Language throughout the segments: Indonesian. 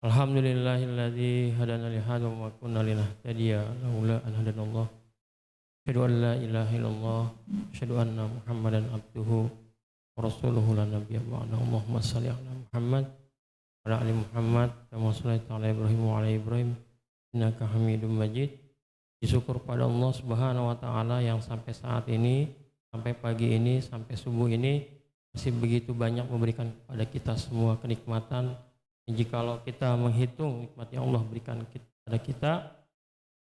Alhamdulillahilladzi hadana li hadza wa ma kunna linahtadiya laula an hadanallah. Asyhadu an la ilaha illallah, asyhadu anna Muhammadan abduhu wa rasuluhu la nabiyya ba'da. Allahumma shalli ala Muhammad wa ala ali Muhammad kama shallaita ala Ibrahim wa ala Ibrahim innaka Hamidum Majid. Disyukur pada Allah Subhanahu wa taala yang sampai saat ini, sampai pagi ini, sampai subuh ini masih begitu banyak memberikan kepada kita semua kenikmatan. Jikalau kita menghitung nikmat yang Allah berikan kepada kita,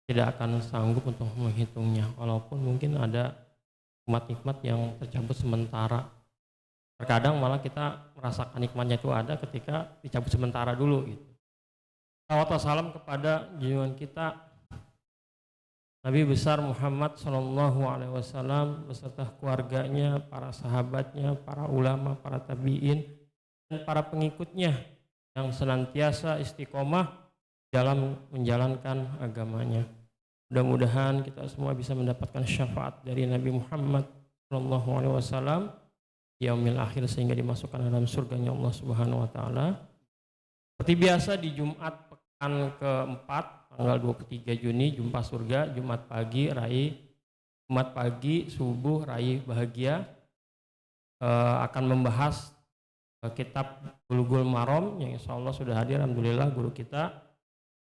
tidak akan sanggup untuk menghitungnya. Walaupun mungkin ada nikmat-nikmat yang tercabut sementara. Terkadang malah kita merasakan nikmatnya itu ada ketika dicabut sementara dulu gitu. Salawat wassalam kepada junjungan kita Nabi besar Muhammad SAW beserta keluarganya, para sahabatnya, para ulama, para tabi'in, dan para pengikutnya yang senantiasa istiqomah dalam menjalankan agamanya. Mudah-mudahan kita semua bisa mendapatkan syafaat dari Nabi Muhammad SAW di yaumil akhir sehingga dimasukkan dalam surganya Allah Subhanahu wa taala. Seperti biasa di Jumat pekan keempat tanggal 23 Juni jumpa surga, Jumat pagi raih, Jumat pagi subuh raih bahagia, akan membahas kitab Bulughul Maram yang insya Allah sudah hadir, alhamdulillah, guru kita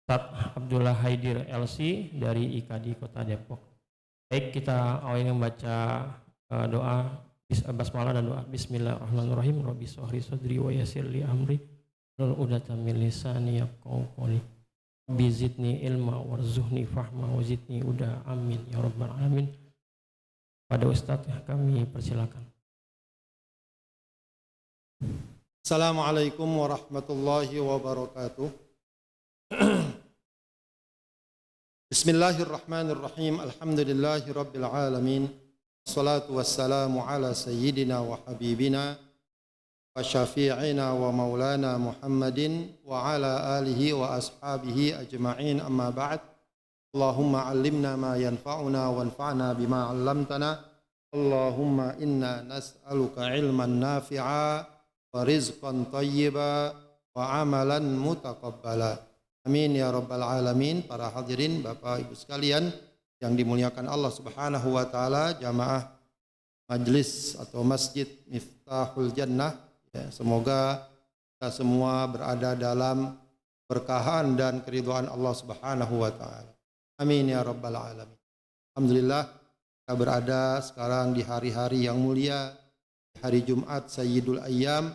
Ustaz Abdullah Haidir LC dari IKADI Kota Depok. Baik, kita awalnya membaca doa basmalah dan doa. Bismillahirrahmanirrahim. Rabbi shrah li sadri wa yassir li amri wahlul 'uqdatam min lisani yafqahu qawli. Rabbi zidni ilma warzuqni fahma wa zidni huda. Amin ya rabbal alamin. Pada Ustaz kami persilakan. Assalamualaikum warahmatullahi wabarakatuh. Bismillahirrahmanirrahim. Alhamdulillahi rabbil alamin. Wassalatu wassalamu ala sayyidina wa habibina wa syafi'ina wa maulana Muhammadin wa ala alihi wa ashabihi ajma'in, amma ba'd. Allahumma allimna ma yanfa'una wanfa'na bima 'allamtana. Allahumma inna nas'aluka ilman nafi'a wa rizqan thayyiba wa amalan mutaqabbala. Amin ya rabbal alamin. Para hadirin Bapak Ibu sekalian yang dimuliakan Allah Subhanahu wa taala, jamaah majlis atau Masjid Miftahul Jannah, ya, semoga kita semua berada dalam berkahan dan keridhaan Allah Subhanahu wa taala. Amin ya rabbal alamin. Alhamdulillah kita berada sekarang di hari-hari yang mulia, hari Jumat Sayyidul Ayyam,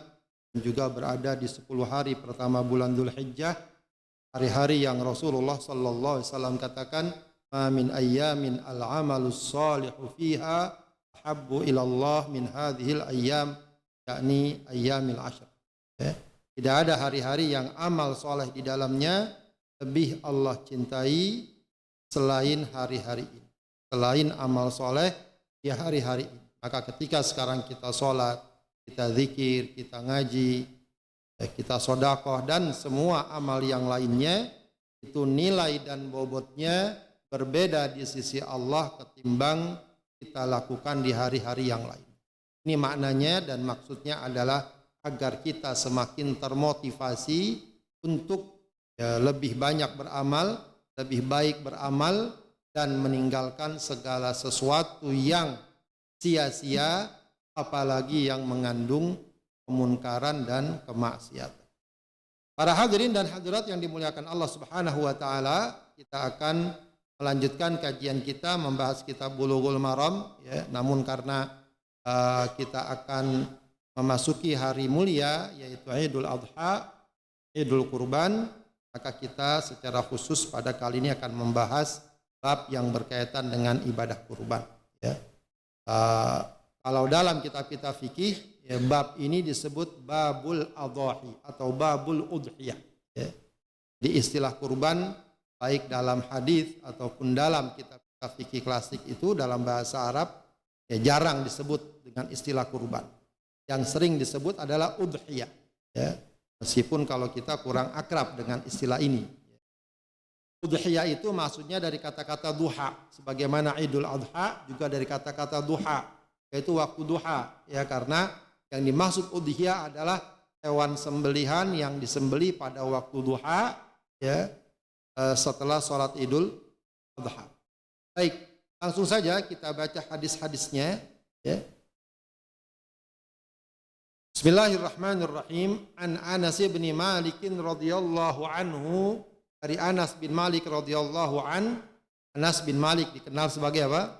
dan juga berada di 10 hari pertama bulan Dzulhijjah, hari-hari yang Rasulullah sallallahu alaihi wasallam katakan, "Ma min ayyamin al-amalus salihu fiha ahabbu ila Allah min hadhil ayyam", yakni ayyamil ashr. Tidak ada hari-hari yang amal soleh di dalamnya lebih Allah cintai selain hari-hari ini, selain amal soleh di hari-hari ini. Maka ketika sekarang kita sholat, kita zikir, kita ngaji, kita sedekah dan semua amal yang lainnya, itu nilai dan bobotnya berbeda di sisi Allah ketimbang kita lakukan di hari-hari yang lain. Ini maknanya dan maksudnya adalah agar kita semakin termotivasi untuk lebih banyak beramal, lebih baik beramal, dan meninggalkan segala sesuatu yang sia-sia, apalagi yang mengandung kemunkaran dan kemaksiatan. Para hadirin dan hadirat yang dimuliakan Allah Subhanahu wa taala, kita akan melanjutkan kajian kita membahas kitab Bulughul Maram, ya. Namun karena kita akan memasuki hari mulia yaitu Idul Adha, Idul Kurban, maka kita secara khusus pada kali ini akan membahas bab yang berkaitan dengan ibadah kurban, ya. Kalau dalam kitab-kitab fikih, ya, bab ini disebut babul adhahi atau babul udhiyah, ya. Di istilah kurban, baik dalam hadis ataupun dalam kitab-kitab fikih klasik itu dalam bahasa Arab, ya, jarang disebut dengan istilah kurban. Yang sering disebut adalah udhiyah, ya. Meskipun kalau kita kurang akrab dengan istilah ini. Udhiyah itu maksudnya dari kata-kata duha, sebagaimana Idul Adha juga dari kata-kata duha, yaitu waktu duha, ya, karena yang dimaksud udhiyah adalah hewan sembelihan yang disembelih pada waktu duha, ya, setelah sholat Idul Adha. Baik, langsung saja kita baca hadis-hadisnya, ya. Bismillahirrahmanirrahim. An Anas bin Malik radhiyallahu anhu, dari Anas bin Malik radhiyallahu an. Anas bin Malik dikenal sebagai apa?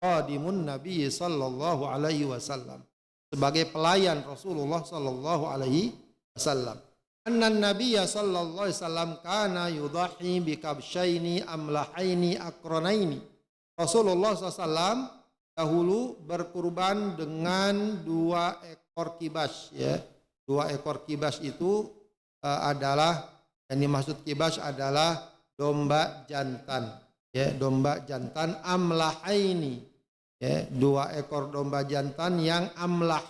Qadimun Nabi sallallahu alaihi wasallam, sebagai pelayan Rasulullah sallallahu alaihi wasallam. Anna Nabiyya sallallahu alaihi wasallam kana yudahi bi kabsyaini amlahaini akranaini. Rasulullah SAW dahulu berkurban dengan 2 ekor kibas, ya. 2 ekor kibas itu adalah, yang dimaksud kibas adalah domba jantan, ya, domba jantan amlahaini, ya, 2 ekor domba jantan yang amlah.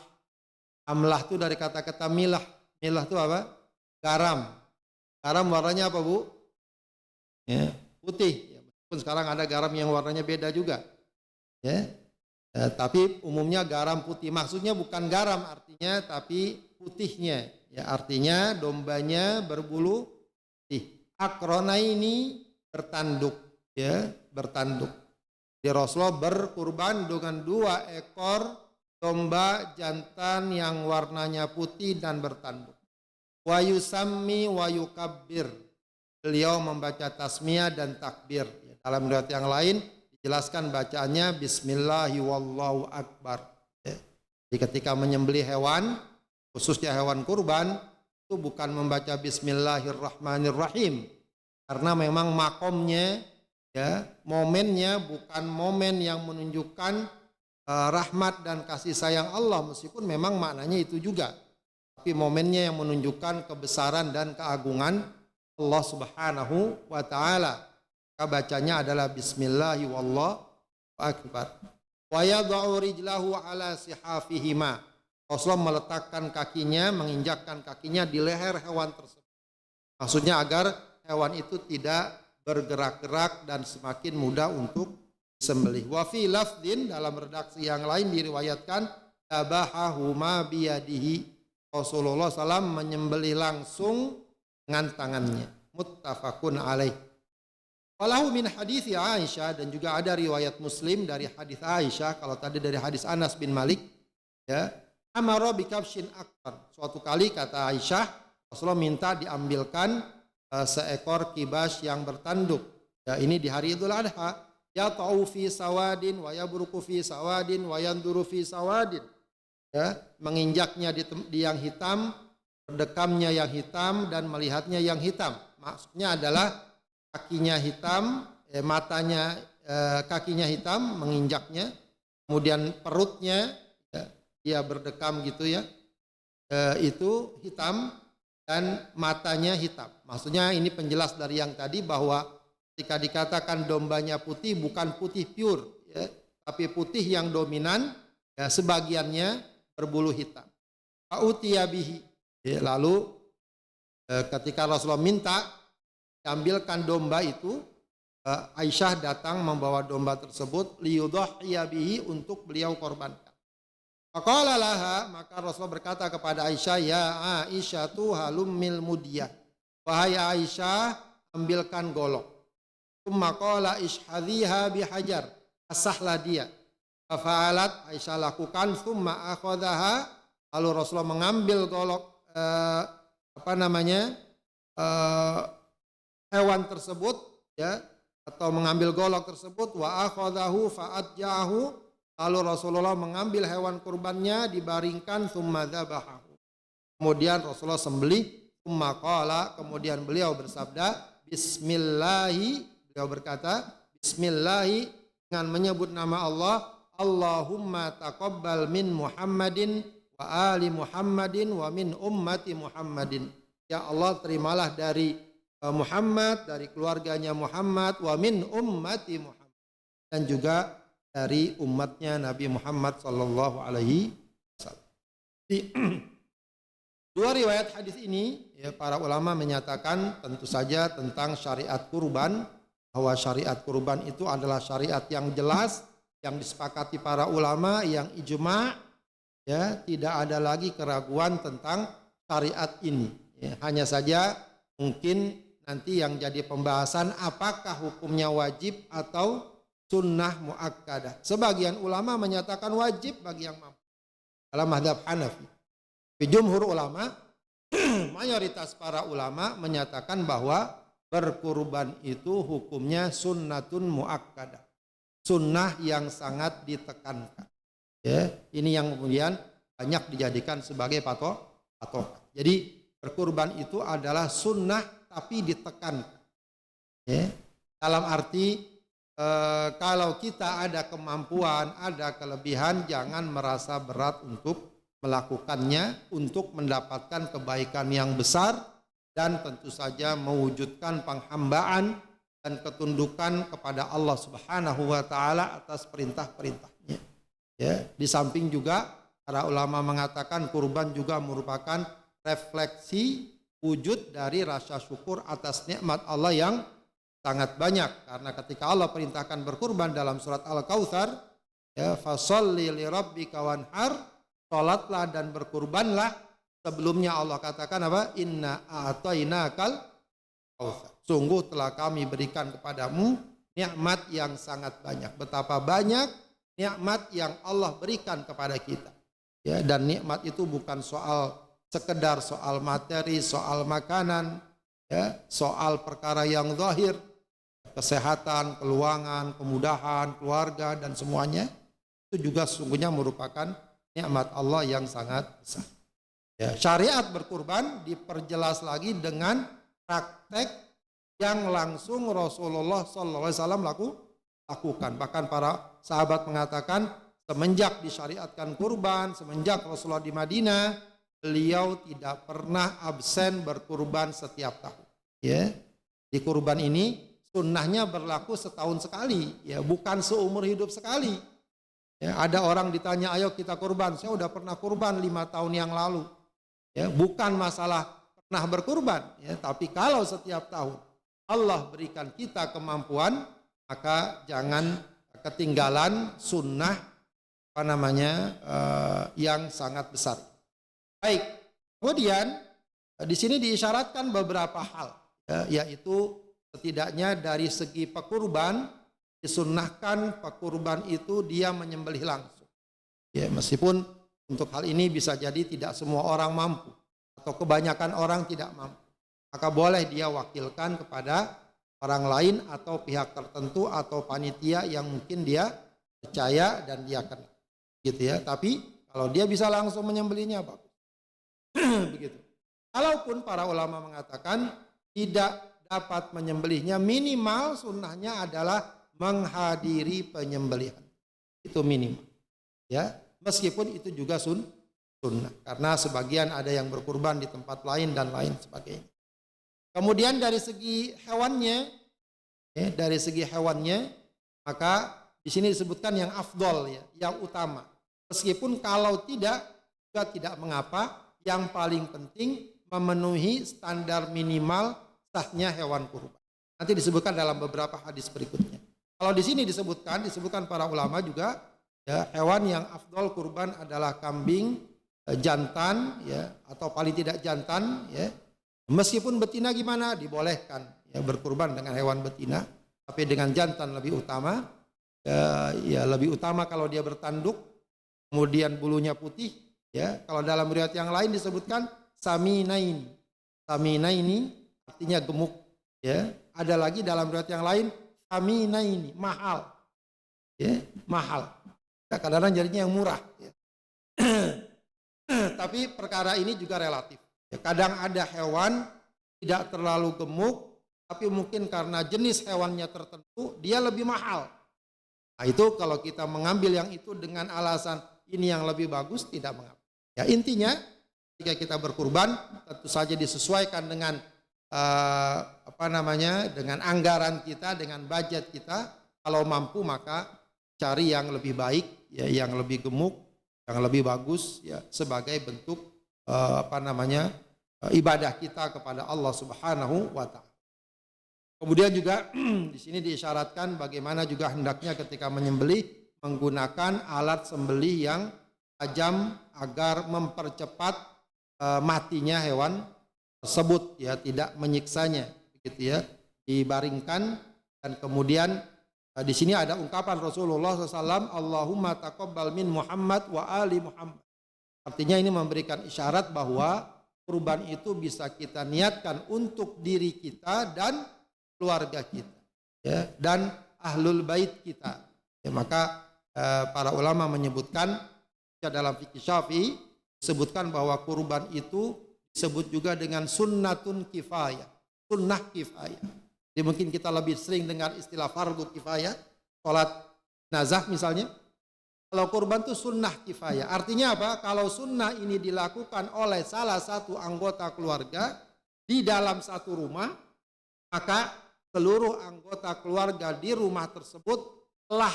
Amlah itu dari kata-kata milah. Milah itu apa? Garam. Garam warnanya apa, Bu? Ya, putih. Ya, meskipun sekarang ada garam yang warnanya beda juga, ya. Tapi umumnya garam putih. Maksudnya bukan garam artinya, tapi putihnya. Ya, artinya dombanya berbulu putih. Akrona ini bertanduk, ya, bertanduk. Di Rasulullah berkurban dengan 2 ekor domba jantan yang warnanya putih dan bertanduk. Wa yusammi wa yukabbir. Beliau membaca tasmiyah dan takbir. Dalam riwayat yang lain dijelaskan bacaannya Bismillahi wallahu akbar. Jadi ketika menyembelih hewan, khususnya hewan kurban, itu bukan membaca Bismillahirrahmanirrahim, karena memang makomnya, ya, momennya bukan momen yang menunjukkan rahmat dan kasih sayang Allah, meskipun memang maknanya itu juga, tapi momennya yang menunjukkan kebesaran dan keagungan Allah Subhanahu wa taala. Bacanya adalah Bismillahi wallahu akbar. Wa yad'u rijlahu ala sihafihima. Rasulullah meletakkan kakinya, menginjakkan kakinya di leher hewan tersebut. Maksudnya agar hewan itu tidak bergerak-gerak dan semakin mudah untuk disembelih. Wa fi lafdin, dalam redaksi yang lain diriwayatkan tabahahuma biyadihi. Rasulullah SAW menyembelih langsung dengan tangannya. Muttafaqun alaih. Walahu min hadits Aisyah, dan juga ada riwayat Muslim dari hadis Aisyah. Kalau tadi dari hadis Anas bin Malik, ya, amara bi kabshin akbar. Suatu kali kata Aisyah, Rasulullah minta diambilkan seekor kibas yang bertanduk. Ya, ini di hari Idul Adha. Ya ta'u fi sawadin wa yabruku fi sawadin wa yanduru fi sawadin. Ya, menginjaknya di yang hitam, berdekamnya yang hitam, dan melihatnya yang hitam. Maksudnya adalah kakinya hitam, matanya, kakinya hitam, menginjaknya, kemudian perutnya, ya, dia berdekam gitu, ya, itu hitam, dan matanya hitam. Maksudnya ini penjelas dari yang tadi, bahwa ketika dikatakan dombanya putih, bukan putih pure, ya, tapi putih yang dominan, ya, sebagiannya berbulu hitam. Fa'utiyabihi, ya, lalu ketika Rasulullah minta diambilkan domba itu, Aisyah datang membawa domba tersebut liyudhhiya bihi, untuk beliau korbankan. Faqala laha, maka Rasulullah berkata kepada Aisyah, ya Aisyah tu halummil mudiyah, wahai Aisyah, ambilkan golok. Tsumma qala ishhadhiha bihajar, asahlah dia. Fa'alat, Aisyah lakukan. Tsumma akhadhaha, lalu Rasulullah mengambil golok hewan tersebut, ya, atau mengambil golok tersebut. Wa akhadahu fa'adjahu, lalu Rasulullah mengambil hewan kurbannya, dibaringkan. Tsumma dzabahahu, kemudian Rasulullah sembelih. Tsumma qala, kemudian beliau bersabda bismillahi, beliau berkata bismillahi, dengan menyebut nama Allah. Allahumma taqabbal min Muhammadin wa ali Muhammadin wa min ummati Muhammadin. Ya Allah, terimalah dari Muhammad, dari keluarganya Muhammad, wa min ummati Muhammad, dan juga dari umatnya Nabi Muhammad sallallahu alaihi wasallam. Dua riwayat hadis ini, ya, para ulama menyatakan tentu saja tentang syariat kurban, bahwa syariat kurban itu adalah syariat yang jelas, yang disepakati para ulama, yang ijma', ya, tidak ada lagi keraguan tentang syariat ini. Ya, hanya saja mungkin nanti yang jadi pembahasan apakah hukumnya wajib atau sunnah muakkadah. Sebagian ulama menyatakan wajib bagi yang mampu dalam mazhab Hanafi. Jumhur ulama, mayoritas para ulama menyatakan bahwa berkurban itu hukumnya sunnatun muakkadah, sunnah yang sangat ditekankan. Ya, ini yang kemudian banyak dijadikan sebagai patokan. Jadi berkurban itu adalah sunnah tapi ditekankan. Ya, dalam arti kalau kita ada kemampuan, ada kelebihan, jangan merasa berat untuk melakukannya untuk mendapatkan kebaikan yang besar dan tentu saja mewujudkan penghambaan dan ketundukan kepada Allah Subhanahu wa taala atas perintah-perintahnya. Ya, di samping juga para ulama mengatakan kurban juga merupakan refleksi wujud dari rasa syukur atas nikmat Allah yang sangat banyak, karena ketika Allah perintahkan berkurban dalam surat Al-Kautsar, ya, fasholli lirabbika wanhar, salatlah dan berkurbanlah. Sebelumnya Allah katakan apa? Inna a'tainakal kautsar. Sungguh telah kami berikan kepadamu nikmat yang sangat banyak. Betapa banyak nikmat yang Allah berikan kepada kita. Ya, dan nikmat itu bukan sekedar soal materi, soal makanan, ya, soal perkara yang zahir, kesehatan, keluangan, kemudahan, keluarga dan semuanya itu juga sesungguhnya merupakan nikmat Allah yang sangat besar. Ya, syariat berkurban diperjelas lagi dengan praktek yang langsung Rasulullah SAW lakukan. Bahkan para sahabat mengatakan semenjak disyariatkan kurban, semenjak Rasulullah di Madinah, beliau tidak pernah absen berkurban setiap tahun. Ya, di kurban ini sunnahnya berlaku setahun sekali, ya, bukan seumur hidup sekali. Ya, ada orang ditanya, ayo kita kurban, saya udah pernah kurban 5 tahun yang lalu. Ya, bukan masalah pernah berkurban, ya, tapi kalau setiap tahun Allah berikan kita kemampuan, maka jangan ketinggalan sunnah yang sangat besar. Baik, kemudian di sini diisyaratkan beberapa hal, ya, yaitu setidaknya dari segi pekurban disunnahkan pekurban itu dia menyembelih langsung. Ya, meskipun untuk hal ini bisa jadi tidak semua orang mampu atau kebanyakan orang tidak mampu, maka boleh dia wakilkan kepada orang lain atau pihak tertentu atau panitia yang mungkin dia percaya dan dia kenal, gitu ya. Tapi kalau dia bisa langsung menyembelihnya bagus. Begitu. Kalaupun para ulama mengatakan tidak dapat menyembelihnya, minimal sunnahnya adalah menghadiri penyembelihan. Itu minimal. Ya, meskipun itu juga sunnah. Karena sebagian ada yang berkurban di tempat lain dan lain sebagainya. Kemudian dari segi hewannya, maka di sini disebutkan yang afdol, ya, yang utama. Meskipun kalau tidak juga tidak mengapa, yang paling penting memenuhi standar minimal sahnya hewan kurban. Nanti disebutkan dalam beberapa hadis berikutnya. Kalau di sini disebutkan para ulama juga, ya, hewan yang afdol kurban adalah kambing jantan, ya, atau paling tidak jantan, ya. Meskipun betina gimana dibolehkan, ya, berkurban dengan hewan betina, tapi dengan jantan lebih utama. Ya, lebih utama kalau dia bertanduk, kemudian bulunya putih, ya. Kalau dalam riwayat yang lain disebutkan saminaini. Saminaini artinya gemuk, ya. Ada lagi dalam riwayat yang lain saminaini, mahal. Ya, mahal. Kadang-kadang jadinya yang murah, ya. Tapi perkara ini juga relatif. Ya, kadang ada hewan tidak terlalu gemuk, tapi mungkin karena jenis hewannya tertentu dia lebih mahal. Nah, itu kalau kita mengambil yang itu dengan alasan ini yang lebih bagus, tidak mengapa. Ya, intinya ketika kita berkurban tentu saja disesuaikan dengan dengan anggaran kita, dengan budget kita. Kalau mampu maka cari yang lebih baik, ya, yang lebih gemuk, yang lebih bagus, ya, sebagai bentuk ibadah kita kepada Allah Subhanahu wa taala. Kemudian juga di sini diisyaratkan bagaimana juga hendaknya ketika menyembelih menggunakan alat sembelih yang tajam agar mempercepat matinya hewan tersebut, ya, tidak menyiksanya, begitu ya, dibaringkan. Dan kemudian di sini ada ungkapan Rasulullah SAW, Allahumma taqabbal min Muhammad wa ali Muhammad. Artinya ini memberikan isyarat bahwa kurban itu bisa kita niatkan untuk diri kita dan keluarga kita, ya, dan ahlul bait kita. Ya, maka para ulama menyebutkan dalam fikih Syafi'i disebutkan bahwa kurban itu disebut juga dengan sunnatun kifayah, sunnah kifayah. Jadi mungkin kita lebih sering dengar istilah fardu kifayah, sholat nazah misalnya. Kalau kurban itu sunnah kifayah. Artinya apa? Kalau sunnah ini dilakukan oleh salah satu anggota keluarga di dalam satu rumah, maka seluruh anggota keluarga di rumah tersebut telah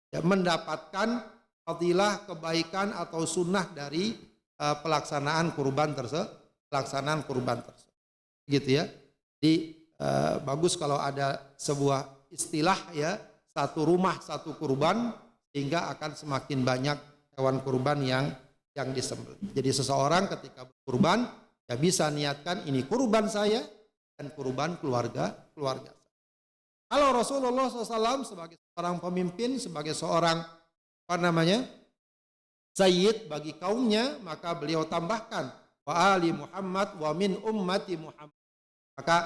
mendapatkan fadilah, kebaikan atau sunnah dari pelaksanaan kurban tersebut. Gitu ya. Jadi bagus kalau ada sebuah istilah, ya, satu rumah satu kurban, sehingga akan semakin banyak hewan kurban yang disembelih. Jadi seseorang ketika berkurban, ya, bisa niatkan ini kurban saya dan kurban keluarga. Kalau Rasulullah SAW sebagai seorang pemimpin, sebagai seorang sayyid bagi kaumnya, maka beliau tambahkan wa ali Muhammad wa min ummati Muhammad. Maka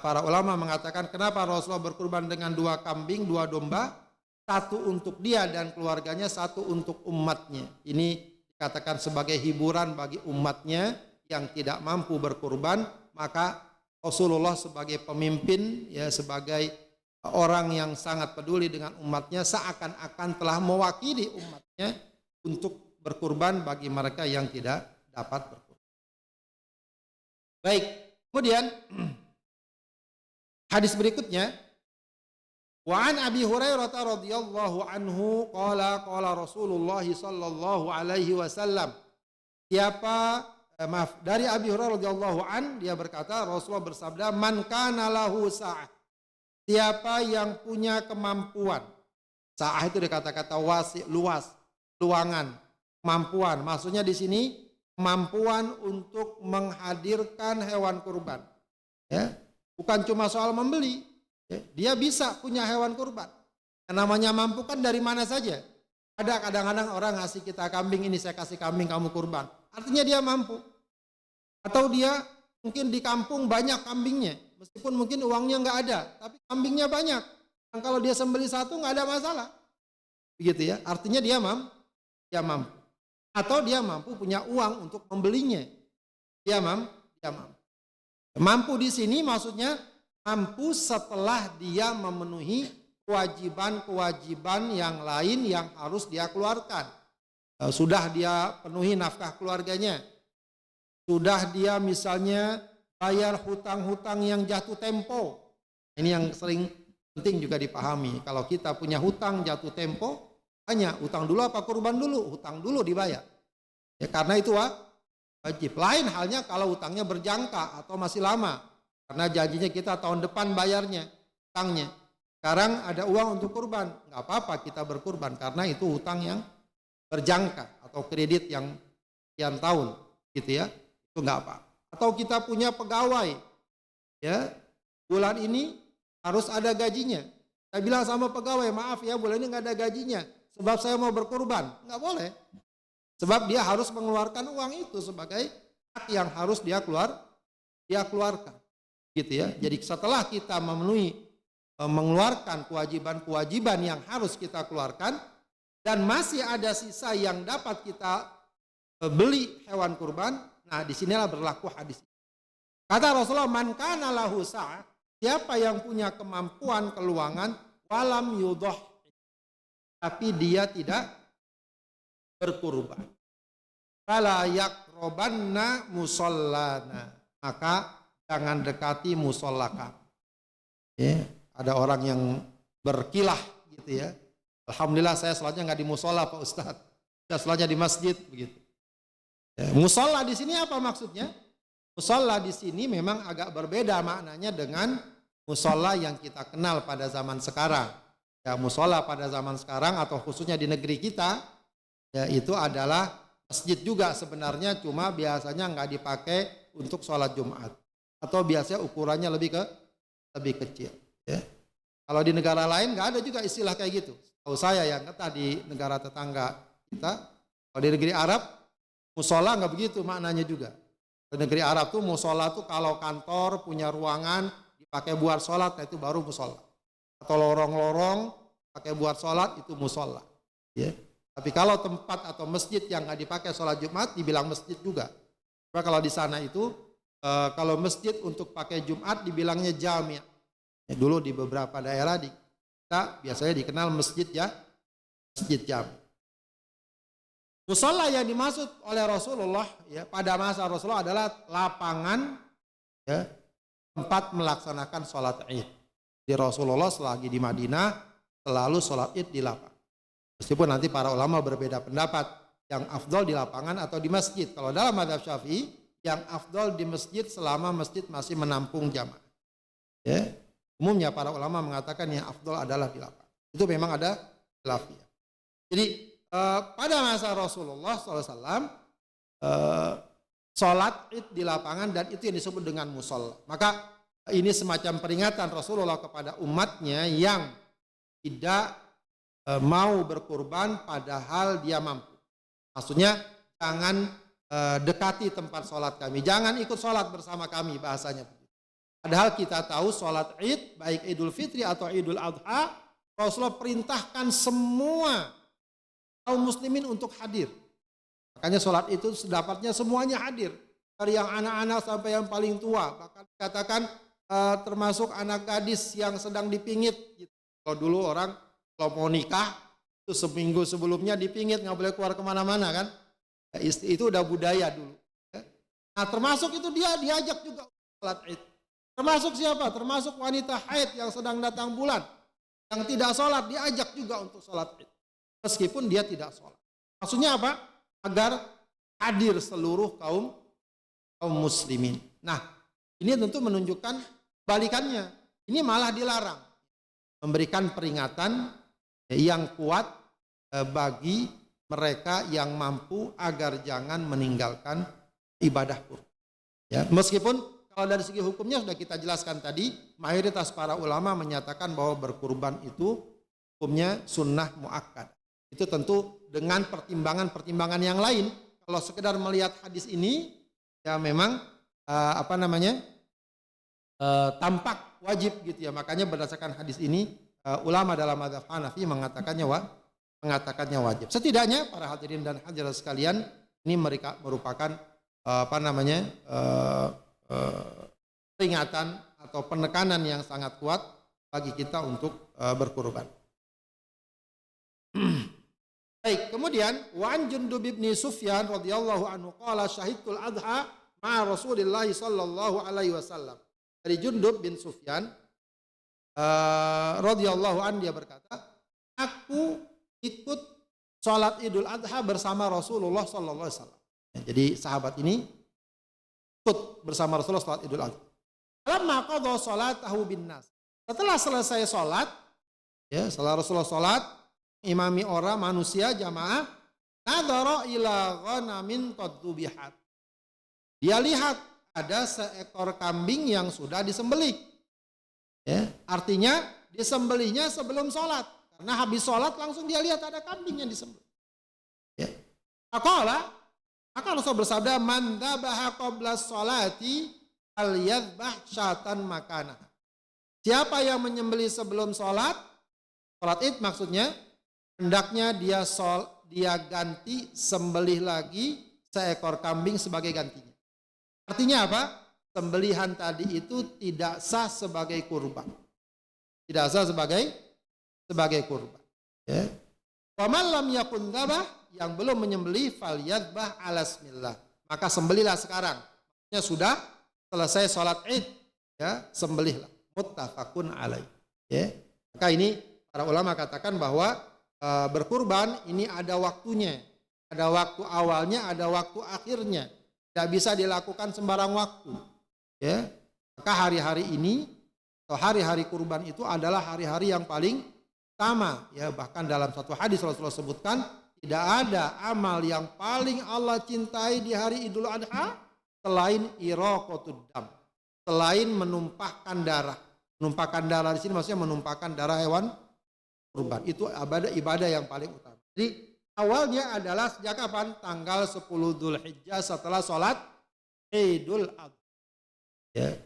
para ulama mengatakan kenapa Rasulullah berkurban dengan 2 kambing, 2 domba, 1 untuk dia dan keluarganya, 1 untuk umatnya. Ini dikatakan sebagai hiburan bagi umatnya yang tidak mampu berkurban. Maka Rasulullah sebagai pemimpin, ya, sebagai orang yang sangat peduli dengan umatnya, seakan-akan telah mewakili umatnya untuk berkurban bagi mereka yang tidak dapat berkurban. Baik, kemudian hadis berikutnya, wa an Abi Hurairah radhiyallahu anhu qala Rasulullah sallallahu alaihi wasallam. Dari Abi Hurairah radhiyallahu an, dia berkata, Rasulullah bersabda, man kana lahu sa'ah, siapa yang punya kemampuan. Sa'ah itu dikata-kata wasi, luas, luangan, kemampuan. Maksudnya di sini kemampuan untuk menghadirkan hewan kurban, ya. Bukan cuma soal membeli, ya. Dia bisa punya hewan kurban. Yang namanya mampu kan dari mana saja. Ada kadang-kadang orang ngasih kita kambing, ini saya kasih kambing kamu kurban, artinya dia mampu. Atau dia mungkin di kampung banyak kambingnya, meskipun mungkin uangnya nggak ada, tapi kambingnya banyak. Dan kalau dia sembelih 1 nggak ada masalah, begitu ya. Artinya dia mampu. Atau dia mampu punya uang untuk membelinya, dia mampu. Mampu di sini maksudnya mampu setelah dia memenuhi kewajiban-kewajiban yang lain yang harus dia keluarkan. Sudah dia penuhi nafkah keluarganya, sudah dia misalnya bayar hutang-hutang yang jatuh tempo. Ini yang sering penting juga dipahami. Kalau kita punya hutang jatuh tempo, hanya hutang dulu apa kurban dulu? Hutang dulu dibayar. Ya, karena itu wajib. Lain halnya kalau hutangnya berjangka atau masih lama, karena janjinya kita tahun depan bayarnya hutangnya. Sekarang ada uang untuk kurban, nggak apa-apa kita berkurban karena itu hutang yang berjangka atau kredit yang sekian tahun, gitu ya. Itu nggak apa. Atau kita punya pegawai, ya, bulan ini harus ada gajinya. Saya bilang sama pegawai, maaf ya bulan ini nggak ada gajinya, sebab saya mau berkurban. Nggak boleh. Sebab dia harus mengeluarkan uang itu sebagai hak yang harus dia keluarkan. Gitu ya. Jadi setelah kita mengeluarkan kewajiban-kewajiban yang harus kita keluarkan, dan masih ada sisa yang dapat kita beli hewan kurban, nah disinilah berlaku hadis. Kata Rasulullah, man kana lahu sa'ah, siapa yang punya kemampuan keuangan, walam yudhah, tapi dia tidak berkurban, fala yaqrabanna musallana, maka jangan dekati musalla kami. Ya, ada orang yang berkilah gitu ya. Alhamdulillah saya sholatnya nggak di musola Pak Ustadz, saya sholatnya di masjid begitu. Ya, musola di sini apa maksudnya? Musola di sini memang agak berbeda maknanya dengan musola yang kita kenal pada zaman sekarang. Ya, musola pada zaman sekarang atau khususnya di negeri kita, ya, itu adalah masjid juga sebenarnya, cuma biasanya nggak dipakai untuk sholat Jumat atau biasanya ukurannya lebih kecil. Ya. Kalau di negara lain nggak ada juga istilah kayak gitu. Tahu saya yang kata di negara tetangga kita, kalau di negeri Arab musola nggak begitu maknanya juga. Di negeri Arab tuh musola tuh kalau kantor punya ruangan dipakai buat sholat, nah itu baru musola. Atau lorong-lorong pakai buat sholat itu musola. Ya. Tapi kalau tempat atau masjid yang nggak dipakai sholat Jumat dibilang masjid juga. Karena kalau di sana itu kalau masjid untuk pakai Jumat dibilangnya jami'. Ya, dulu di beberapa daerah kita biasanya dikenal masjid ya, masjid jami'. Musola yang dimaksud oleh Rasulullah ya pada masa Rasulullah adalah lapangan ya tempat melaksanakan sholat Id. Di Rasulullah selagi di Madinah selalu sholat Id di lapangan. Meskipun nanti para ulama berbeda pendapat yang afdol di lapangan atau di masjid. Kalau dalam mazhab Syafi'i yang afdol di masjid selama masjid masih menampung jamaah. Ya. Umumnya para ulama mengatakan yang afdol adalah di lapangan. Itu memang ada khilafiyah. Jadi pada masa Rasulullah SAW sholat Id di lapangan dan itu yang disebut dengan musola. Maka ini semacam peringatan Rasulullah kepada umatnya yang tidak mau berkurban padahal dia mampu. Maksudnya jangan dekati tempat sholat kami, jangan ikut sholat bersama kami bahasanya. Padahal kita tahu sholat Id baik Idul Fitri atau Idul Adha Rasulullah perintahkan semua kaum muslimin untuk hadir. Makanya sholat itu sedapatnya semuanya hadir. Dari yang anak-anak sampai yang paling tua. Bahkan dikatakan termasuk anak gadis yang sedang dipingit. Kalau dulu orang kalau mau nikah itu seminggu sebelumnya dipingit, nggak boleh keluar kemana-mana kan. Itu udah budaya dulu. Nah termasuk itu dia diajak juga sholat Id. Termasuk siapa? Termasuk wanita haid yang sedang datang bulan. Yang tidak sholat diajak juga untuk sholat Id. Meskipun dia tidak sholat. Maksudnya apa? Agar hadir seluruh kaum muslimin. Nah, ini tentu menunjukkan balikannya. Ini malah dilarang. Memberikan peringatan yang kuat bagi mereka yang mampu agar jangan meninggalkan ibadah kurban. Ya, meskipun kalau dari segi hukumnya sudah kita jelaskan tadi, mayoritas para ulama menyatakan bahwa berkurban itu hukumnya sunnah muakkad. Itu tentu dengan pertimbangan-pertimbangan yang lain. Kalau sekedar melihat hadis ini, ya memang tampak wajib gitu ya. Makanya berdasarkan hadis ini, ulama dalam mazhab Hanafi mengatakannya wajib. Setidaknya para hadirin dan hadirat sekalian, ini mereka merupakan peringatan atau penekanan yang sangat kuat bagi kita untuk berkurban. Baik, kemudian Wan Jundub bin Sufyan radhiyallahu anhu qala syahidul adha ma Rasulillah sallallahu alaihi wasallam. Dari Jundub bin Sufyan radhiyallahu anhu dia berkata, aku ikut sholat Idul Adha bersama Rasulullah sallallahu alaihi wasallam. Jadi sahabat ini ikut bersama Rasulullah sholat Idul Adha. Lamma qadha sholatahu bin nas. Setelah selesai sholat, ya, setelah Rasulullah sholat, imami orang manusia jamaah, nadhara ila ghanamin qad dzubihat. Dia lihat ada seekor kambing yang sudah disembelih. Ya, artinya disembelihnya sebelum sholat. Karena habis sholat langsung dia lihat ada kambing yang disembelih. Ya. Maka Rasul bersabda, man dzabaha qabla sholati al yadhbah syatan makanah. Siapa yang menyembelih sebelum sholat Id maksudnya, hendaknya dia ganti sembelih lagi seekor kambing sebagai gantinya. Artinya apa? Sembelihan tadi itu tidak sah sebagai kurban. Tidak sah sebagai kurban. Ya. Faman lam yakun dzabah, yang belum menyembelih falyadbah ala bismillah. Maka sembelihlah sekarang. Maksudnya sudah selesai sholat Id, ya, sembelihlah. Muttafaqun alaih. Ya. Maka ini para ulama katakan bahwa berkurban ini ada waktunya. Ada waktu awalnya, ada waktu akhirnya. Tidak bisa dilakukan sembarang waktu. Ya. Maka hari-hari ini atau hari-hari kurban itu adalah hari-hari yang paling utama. Ya, bahkan dalam satu hadis Rasulullah sebutkan tidak ada amal yang paling Allah cintai di hari Idul Adha selain iraqatud dam, selain menumpahkan darah. Menumpahkan darah di sini maksudnya menumpahkan darah hewan kurban. Itu ibadah yang paling utama. Jadi awalnya adalah sejak kapan? Tanggal 10 Dzulhijjah setelah sholat Idul Adha. Ya.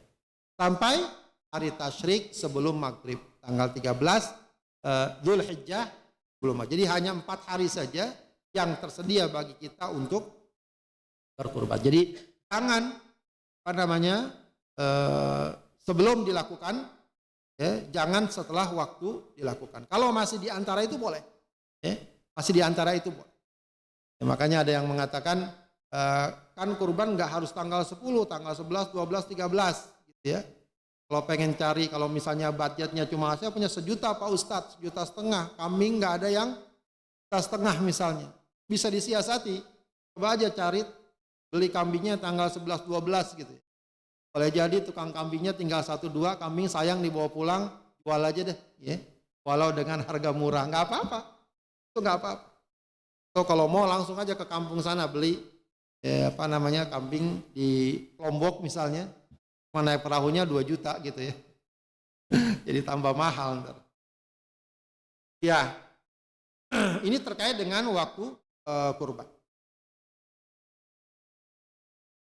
Sampai hari tasyrik sebelum maghrib. Tanggal 13 Dzulhijjah belum. Jadi hanya 4 hari saja yang tersedia bagi kita untuk berkurban. Jadi jangan sebelum dilakukan, ya, jangan setelah waktu dilakukan. Kalau masih di antara itu boleh, ya, masih di antara itu boleh. Ya, makanya ada yang mengatakan kan kurban nggak harus tanggal 10, tanggal 11, 12, 13, gitu ya. Kalau pengen cari, kalau misalnya budgetnya cuma saya punya 1 juta Pak Ustadz, 1,5 juta, kambing nggak ada yang 1,5 misalnya, bisa disiasati. Coba aja cari beli kambingnya tanggal 11, 12 gitu ya. Boleh jadi tukang kambingnya tinggal 1-2 kambing, sayang dibawa pulang, jual aja deh, ya. Walau dengan harga murah, nggak apa-apa, itu nggak apa-apa. So, kalau mau langsung aja ke kampung sana beli kambing di Lombok misalnya, naik perahunya 2 juta gitu ya. Jadi tambah mahal ntar. Ya, ini terkait dengan waktu kurban.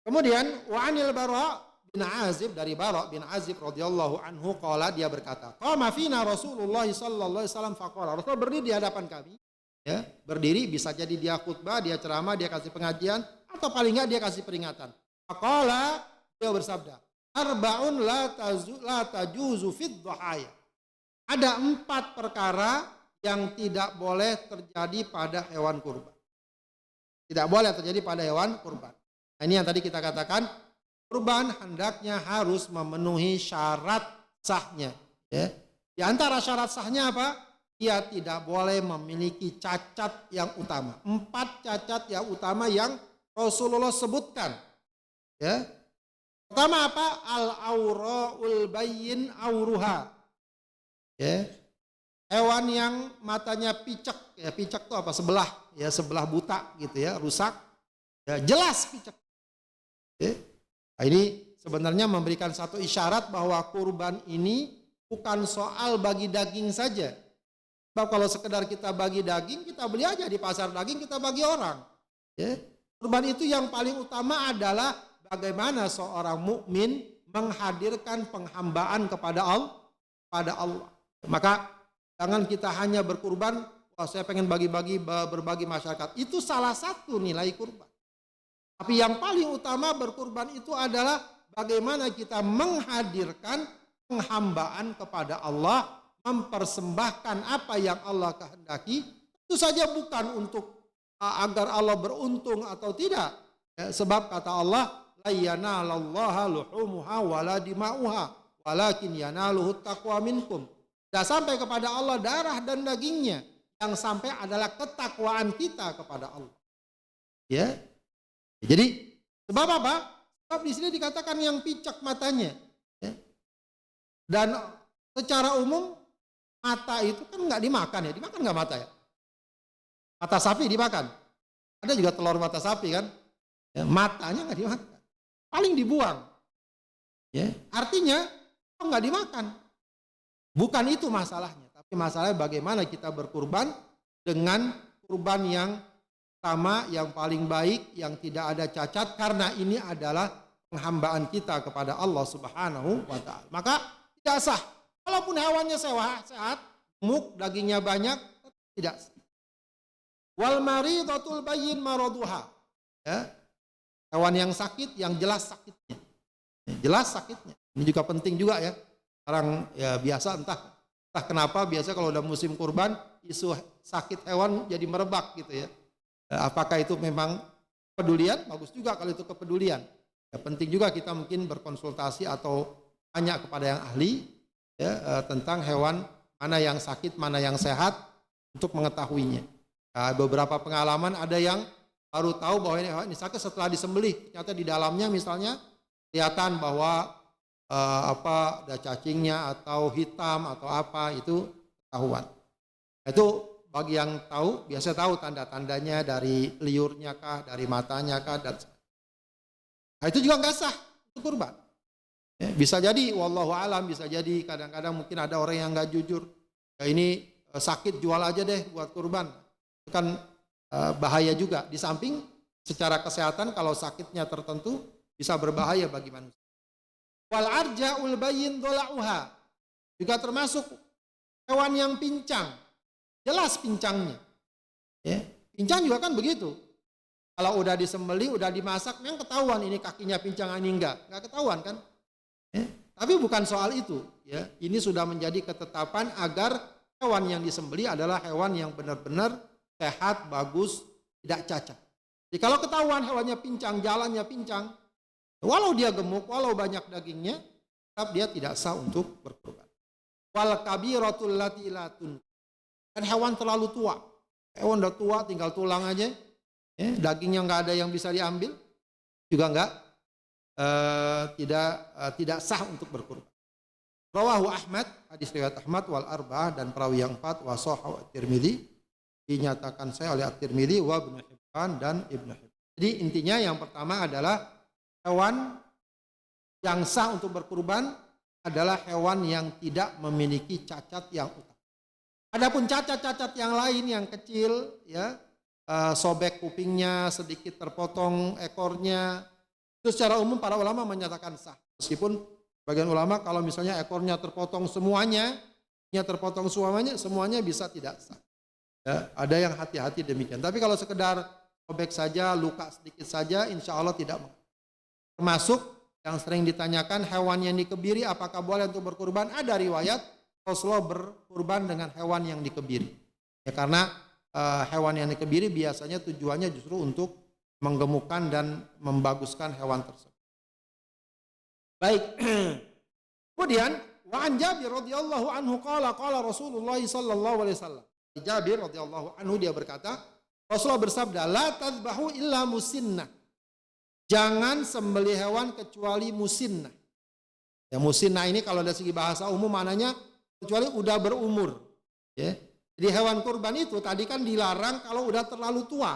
Kemudian wa'anil Bara' bin Azib, dari Bara' bin Azib radhiyallahu anhu qala, dia berkata, qama fina Rasulullah sallallahu alaihi wasallam faqala, Rasul berdiri di hadapan kami, ya, berdiri bisa jadi dia khutbah, dia ceramah, dia kasih pengajian, atau paling enggak dia kasih peringatan. Faqala, dia bersabda, arba'un la tajuzu fid dhahaya. Ada 4 perkara yang tidak boleh terjadi pada hewan kurban. Tidak boleh terjadi pada hewan kurban. Nah, ini yang tadi kita katakan, kurban hendaknya harus memenuhi syarat sahnya. Ya. Di antara syarat sahnya apa? Dia tidak boleh memiliki cacat yang utama. 4 cacat yang utama yang Rasulullah sebutkan. Ya. Pertama apa? Al-aura'ul bayyin auruha. Ya. Hewan yang matanya picek, ya, picek itu apa? Sebelah, ya, sebelah buta gitu ya, rusak. Ya, jelas picek. Ya. Nah, ini sebenarnya memberikan satu isyarat bahwa kurban ini bukan soal bagi daging saja. Sebab kalau sekedar kita bagi daging, kita beli aja di pasar daging, kita bagi orang. Ya. Kurban itu yang paling utama adalah bagaimana seorang mukmin menghadirkan penghambaan kepada Allah. Maka jangan kita hanya berkurban, wah saya pengen berbagi masyarakat. Itu salah satu nilai kurban. Tapi yang paling utama berkurban itu adalah bagaimana kita menghadirkan penghambaan kepada Allah, mempersembahkan apa yang Allah kehendaki. Itu saja bukan untuk agar Allah beruntung atau tidak. Ya, sebab kata Allah, la yanalallaha luhumuha wala dima'uha walakin yanaluhu taqwa minkum. Tidak sampai kepada Allah darah dan dagingnya, yang sampai adalah ketakwaan kita kepada Allah. Ya. Jadi sebab apa? Sebab di sini dikatakan yang picak matanya. Ya. Dan secara umum mata itu kan nggak dimakan ya, dimakan nggak mata ya? Mata sapi dimakan. Ada juga telur mata sapi kan? Ya, matanya nggak dimakan, paling dibuang. Ya, artinya nggak dimakan. Bukan itu masalahnya, tapi masalahnya bagaimana kita berkurban dengan kurban yang sama, yang paling baik, yang tidak ada cacat, karena ini adalah penghambaan kita kepada Allah Subhanahu wa Ta'ala. Maka tidak sah. Walaupun hewannya sehat, gemuk, dagingnya banyak, tidak sah. Wal maridatul bayyin maraduha. Ya. Hewan yang sakit, yang jelas sakitnya. Jelas sakitnya. Ini juga penting juga ya. Sekarang ya biasa entah kenapa biasa kalau udah musim kurban isu sakit hewan jadi merebak gitu ya. Apakah itu memang kepedulian? Bagus juga kalau itu kepedulian. Ya, penting juga kita mungkin berkonsultasi atau tanya kepada yang ahli ya, tentang hewan mana yang sakit, mana yang sehat untuk mengetahuinya. Ya, beberapa pengalaman ada yang baru tahu bahwa ini sakit setelah disembelih. Ternyata di dalamnya misalnya kelihatan bahwa ada cacingnya atau hitam atau apa, itu ketahuan. Itu bagi yang tahu, biasa tahu tanda-tandanya dari liurnya kah, dari matanya kah, dan nah, itu juga nggak sah untuk kurban. Ya, bisa jadi, wallahu alam, bisa jadi kadang-kadang mungkin ada orang yang nggak jujur. Ya, ini sakit jual aja deh buat kurban. Itu kan bahaya juga. Di samping secara kesehatan kalau sakitnya tertentu bisa berbahaya bagi manusia. Wal arja'ul bayyin dola'uha, juga termasuk hewan yang pincang. Jelas pincangnya. Ya, pincang juga kan begitu. Kalau udah disembeli, udah dimasak, memang ketahuan ini kakinya pincang ini enggak ketahuan kan? Ya, tapi bukan soal itu. Ya, ini sudah menjadi ketetapan agar hewan yang disembeli adalah hewan yang benar-benar sehat, bagus, tidak cacat. Jadi kalau ketahuan hewannya pincang, jalannya pincang, walau dia gemuk, walau banyak dagingnya, tetap dia tidak sah untuk berkurban. Wal kabiratul lati la tun. Dan hewan terlalu tua. Hewan udah tua, tinggal tulang aja. Ya, dagingnya nggak ada yang bisa diambil, juga nggak tidak sah untuk berkurban. Rawahu Ahmad, hadis riwayat Ahmad wal arba'ah, dan perawi yang 4 wa sahhahu at-Tirmidzi, dinyatakan saya oleh at-Tirmidzi wa Ibnu Hibban dan Ibnu Hibban. Jadi intinya yang pertama adalah hewan yang sah untuk berkurban adalah hewan yang tidak memiliki cacat yang utama. Adapun cacat-cacat yang lain yang kecil, ya, sobek kupingnya, sedikit terpotong ekornya, itu secara umum para ulama menyatakan sah. Meskipun bagian ulama kalau misalnya ekornya terpotong semuanya, semuanya bisa tidak sah. Ya, ada yang hati-hati demikian. Tapi kalau sekedar sobek saja, luka sedikit saja, insya Allah tidak. Termasuk yang sering ditanyakan, hewan yang dikebiri apakah boleh untuk berkurban? Ada riwayat Rasulullah berkurban dengan hewan yang dikebiri. Ya, karena hewan yang dikebiri biasanya tujuannya justru untuk menggemukkan dan membaguskan hewan tersebut. Baik. Kemudian wa an Jabir radhiyallahu anhu qala Rasulullah sallallahu alaihi wasallam. Jabir radhiyallahu anhu dia berkata, Rasulullah bersabda, la tadbahu illa musinnah. Jangan sembelih hewan kecuali musinnah. Ya, musinnah ini kalau dari segi bahasa umum maknanya kecuali udah berumur. Ya. Jadi hewan kurban itu tadi kan dilarang kalau udah terlalu tua.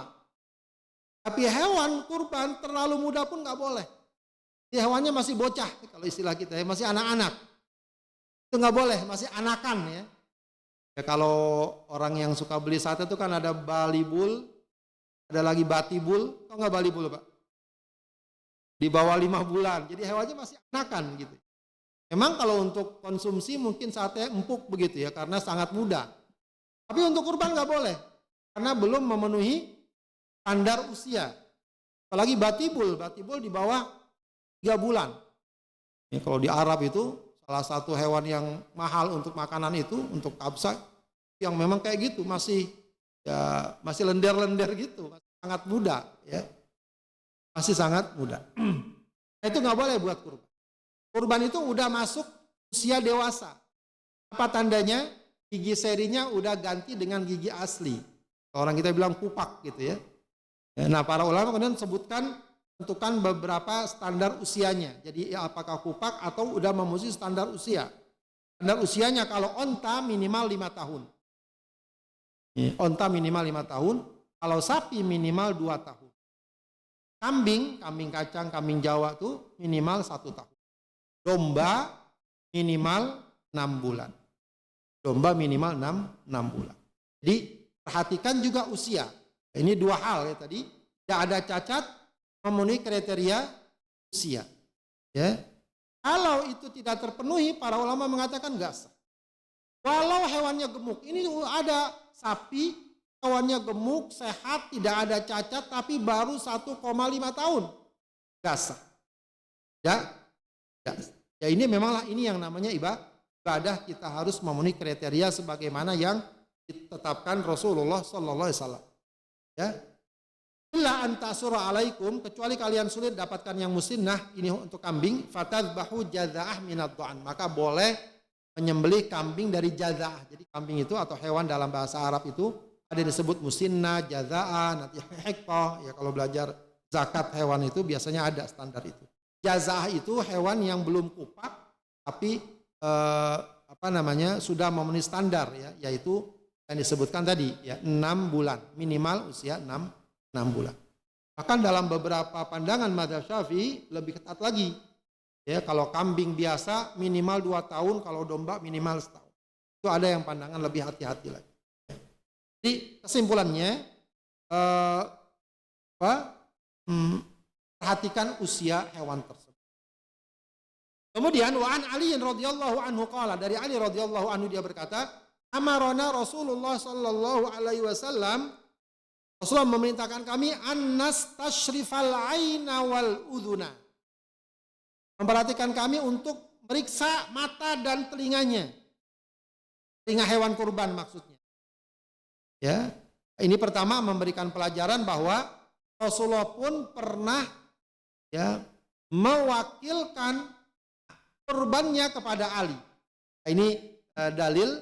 Tapi hewan kurban terlalu muda pun nggak boleh. Jadi hewannya masih bocah kalau istilah kita ya, masih anak-anak. Itu nggak boleh, masih anakan ya. Ya kalau orang yang suka beli sate itu kan ada balibul, ada lagi batibul, tau nggak balibul Pak? Di bawah 5 bulan, jadi hewannya masih anakan gitu. Memang kalau untuk konsumsi mungkin sate empuk begitu ya, karena sangat muda. Tapi untuk kurban nggak boleh, karena belum memenuhi standar usia. Apalagi batibul di bawah 3 bulan. Ya, kalau di Arab itu salah satu hewan yang mahal untuk makanan itu, untuk kabsa, yang memang kayak gitu, masih lender-lender gitu, masih sangat muda ya. Masih sangat muda. Itu nggak boleh buat kurban. Kurban itu udah masuk usia dewasa. Apa tandanya? Gigi serinya udah ganti dengan gigi asli. Orang kita bilang kupak gitu ya. Nah para ulama kemudian tentukan beberapa standar usianya. Jadi ya, apakah kupak atau udah memenuhi standar usia. Standar usianya kalau onta minimal 5 tahun. Onta minimal 5 tahun. Kalau sapi minimal 2 tahun. Kambing kacang, kambing Jawa tuh minimal 1 tahun. Domba minimal 6 bulan. Domba minimal 6 bulan. Jadi perhatikan juga usia. Ini 2 hal ya tadi. Tidak ada cacat, memenuhi kriteria usia. Ya. Kalau itu tidak terpenuhi, para ulama mengatakan nggak sah. Walau hewannya gemuk. Ini ada sapi, hewannya gemuk, sehat, tidak ada cacat, tapi baru 1,5 tahun. Nggak sah. Ya. Ya ini memanglah ini yang namanya ibadah, kita harus memenuhi kriteria sebagaimana yang ditetapkan Rasulullah sallallahu alaihi wasallam. Ya. Illa antasura alaikum, kecuali kalian sulit dapatkan yang musinnah, ini untuk kambing, fatadbahu jaza'ah minad dha'an, maka boleh menyembelih kambing dari jaza'ah. Jadi kambing itu atau hewan dalam bahasa Arab itu ada disebut musinnah, jaza'ah, nanti hiqqah. Ya kalau belajar zakat hewan itu biasanya ada standar itu. Jaza'ah itu hewan yang belum kupak tapi sudah memenuhi standar ya, yaitu yang disebutkan tadi ya 6 bulan, minimal usia 6 bulan. Bahkan dalam beberapa pandangan mazhab Syafi'i lebih ketat lagi. Ya, kalau kambing biasa minimal 2 tahun, kalau domba minimal setahun. Itu ada yang pandangan lebih hati-hati lagi. Jadi kesimpulannya perhatikan usia hewan tersebut. Kemudian wa an Ali radhiyallahu anhu qala, dari Ali radhiyallahu anhu dia berkata, amarona Rasulullah sallallahu alaihi wasallam, Rasulullah memerintahkan kami annastashrifal aina wal udhuna, memperhatikan kami untuk meriksa mata dan telinganya, telinga hewan kurban maksudnya. Ya, ini pertama memberikan pelajaran bahwa Rasulullah pun pernah ya mewakilkan kurbannya kepada Ali. Ini dalil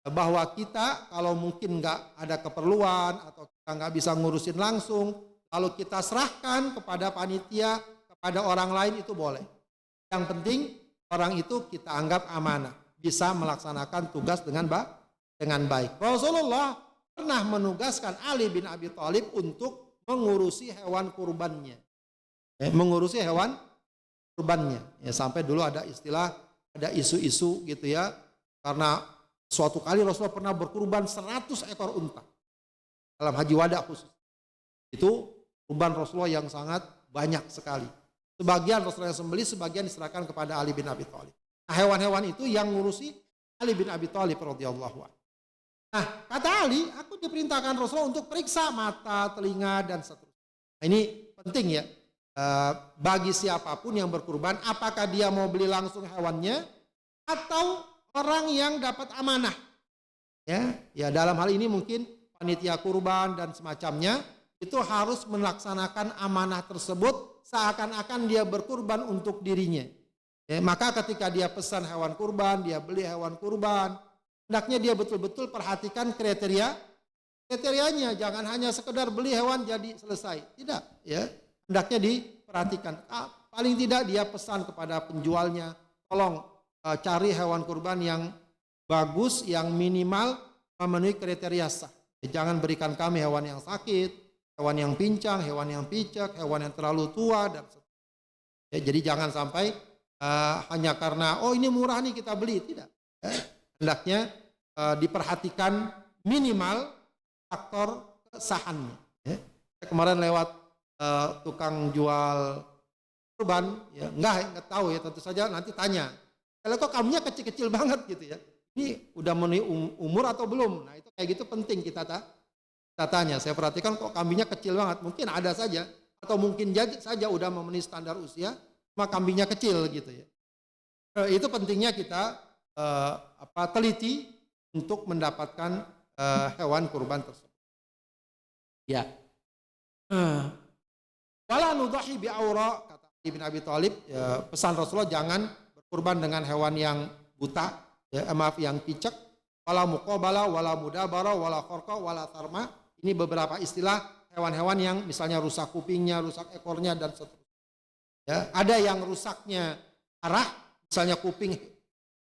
bahwa kita kalau mungkin nggak ada keperluan atau kita nggak bisa ngurusin langsung, lalu kita serahkan kepada panitia, kepada orang lain, itu boleh. Yang penting orang itu kita anggap amanah, bisa melaksanakan tugas dengan baik. Rasulullah pernah menugaskan Ali bin Abi Thalib untuk mengurusi hewan kurbannya. Mengurusi hewan kurbannya. Ya, sampai dulu ada istilah, ada isu-isu gitu ya. Karena suatu kali Rasulullah pernah berkurban 100 ekor unta. Dalam haji wada khusus. Itu kurban Rasulullah yang sangat banyak sekali. Sebagian Rasulullah yang sembelih, sebagian diserahkan kepada Ali bin Abi Thalib. Nah, hewan-hewan itu yang ngurusi Ali bin Abi Thalib radhiyallahu anhu. Nah, kata Ali, aku diperintahkan Rasulullah untuk periksa mata, telinga, dan seterusnya. Nah, ini penting ya, bagi siapapun yang berkurban, apakah dia mau beli langsung hewannya, atau orang yang dapat amanah. Ya, dalam hal ini mungkin panitia kurban dan semacamnya, itu harus melaksanakan amanah tersebut seakan-akan dia berkurban untuk dirinya. Ya, maka ketika dia pesan hewan kurban, dia beli hewan kurban, hendaknya dia betul-betul perhatikan kriterianya, jangan hanya sekedar beli hewan jadi selesai. Tidak, ya. Hendaknya diperhatikan. Paling tidak dia pesan kepada penjualnya, tolong cari hewan kurban yang bagus, yang minimal memenuhi kriteria sah. Jangan berikan kami hewan yang sakit, hewan yang pincang, hewan yang picek, hewan yang terlalu tua dan seterusnya. Ya, jadi jangan sampai hanya karena ini murah nih kita beli, tidak. Ya. Hendaknya diperhatikan minimal faktor kesahannya. Ya. Kemarin lewat tukang jual kurban, ya enggak tahu ya, tentu saja nanti tanya. Kalau kok kambingnya kecil-kecil banget gitu ya. Ini udah memenuhi umur atau belum? Nah, itu kayak gitu penting kita tanya. Saya perhatikan kok kambingnya kecil banget. Mungkin ada saja atau mungkin saja udah memenuhi standar usia, cuma kambingnya kecil gitu ya. Itu pentingnya kita teliti untuk mendapatkan hewan kurban tersebut. Ya. Wala nudhahi bi aura, kata Ali bin Abi Thalib, ya, pesan Rasulullah jangan berkurban dengan hewan yang buta, ya, yang picek, wala muqabala, wala mudabara, wala kharqa, wala tarma. Ini beberapa istilah hewan-hewan yang misalnya rusak kupingnya, rusak ekornya dan seterusnya. Ya, ada yang rusaknya arah, misalnya kuping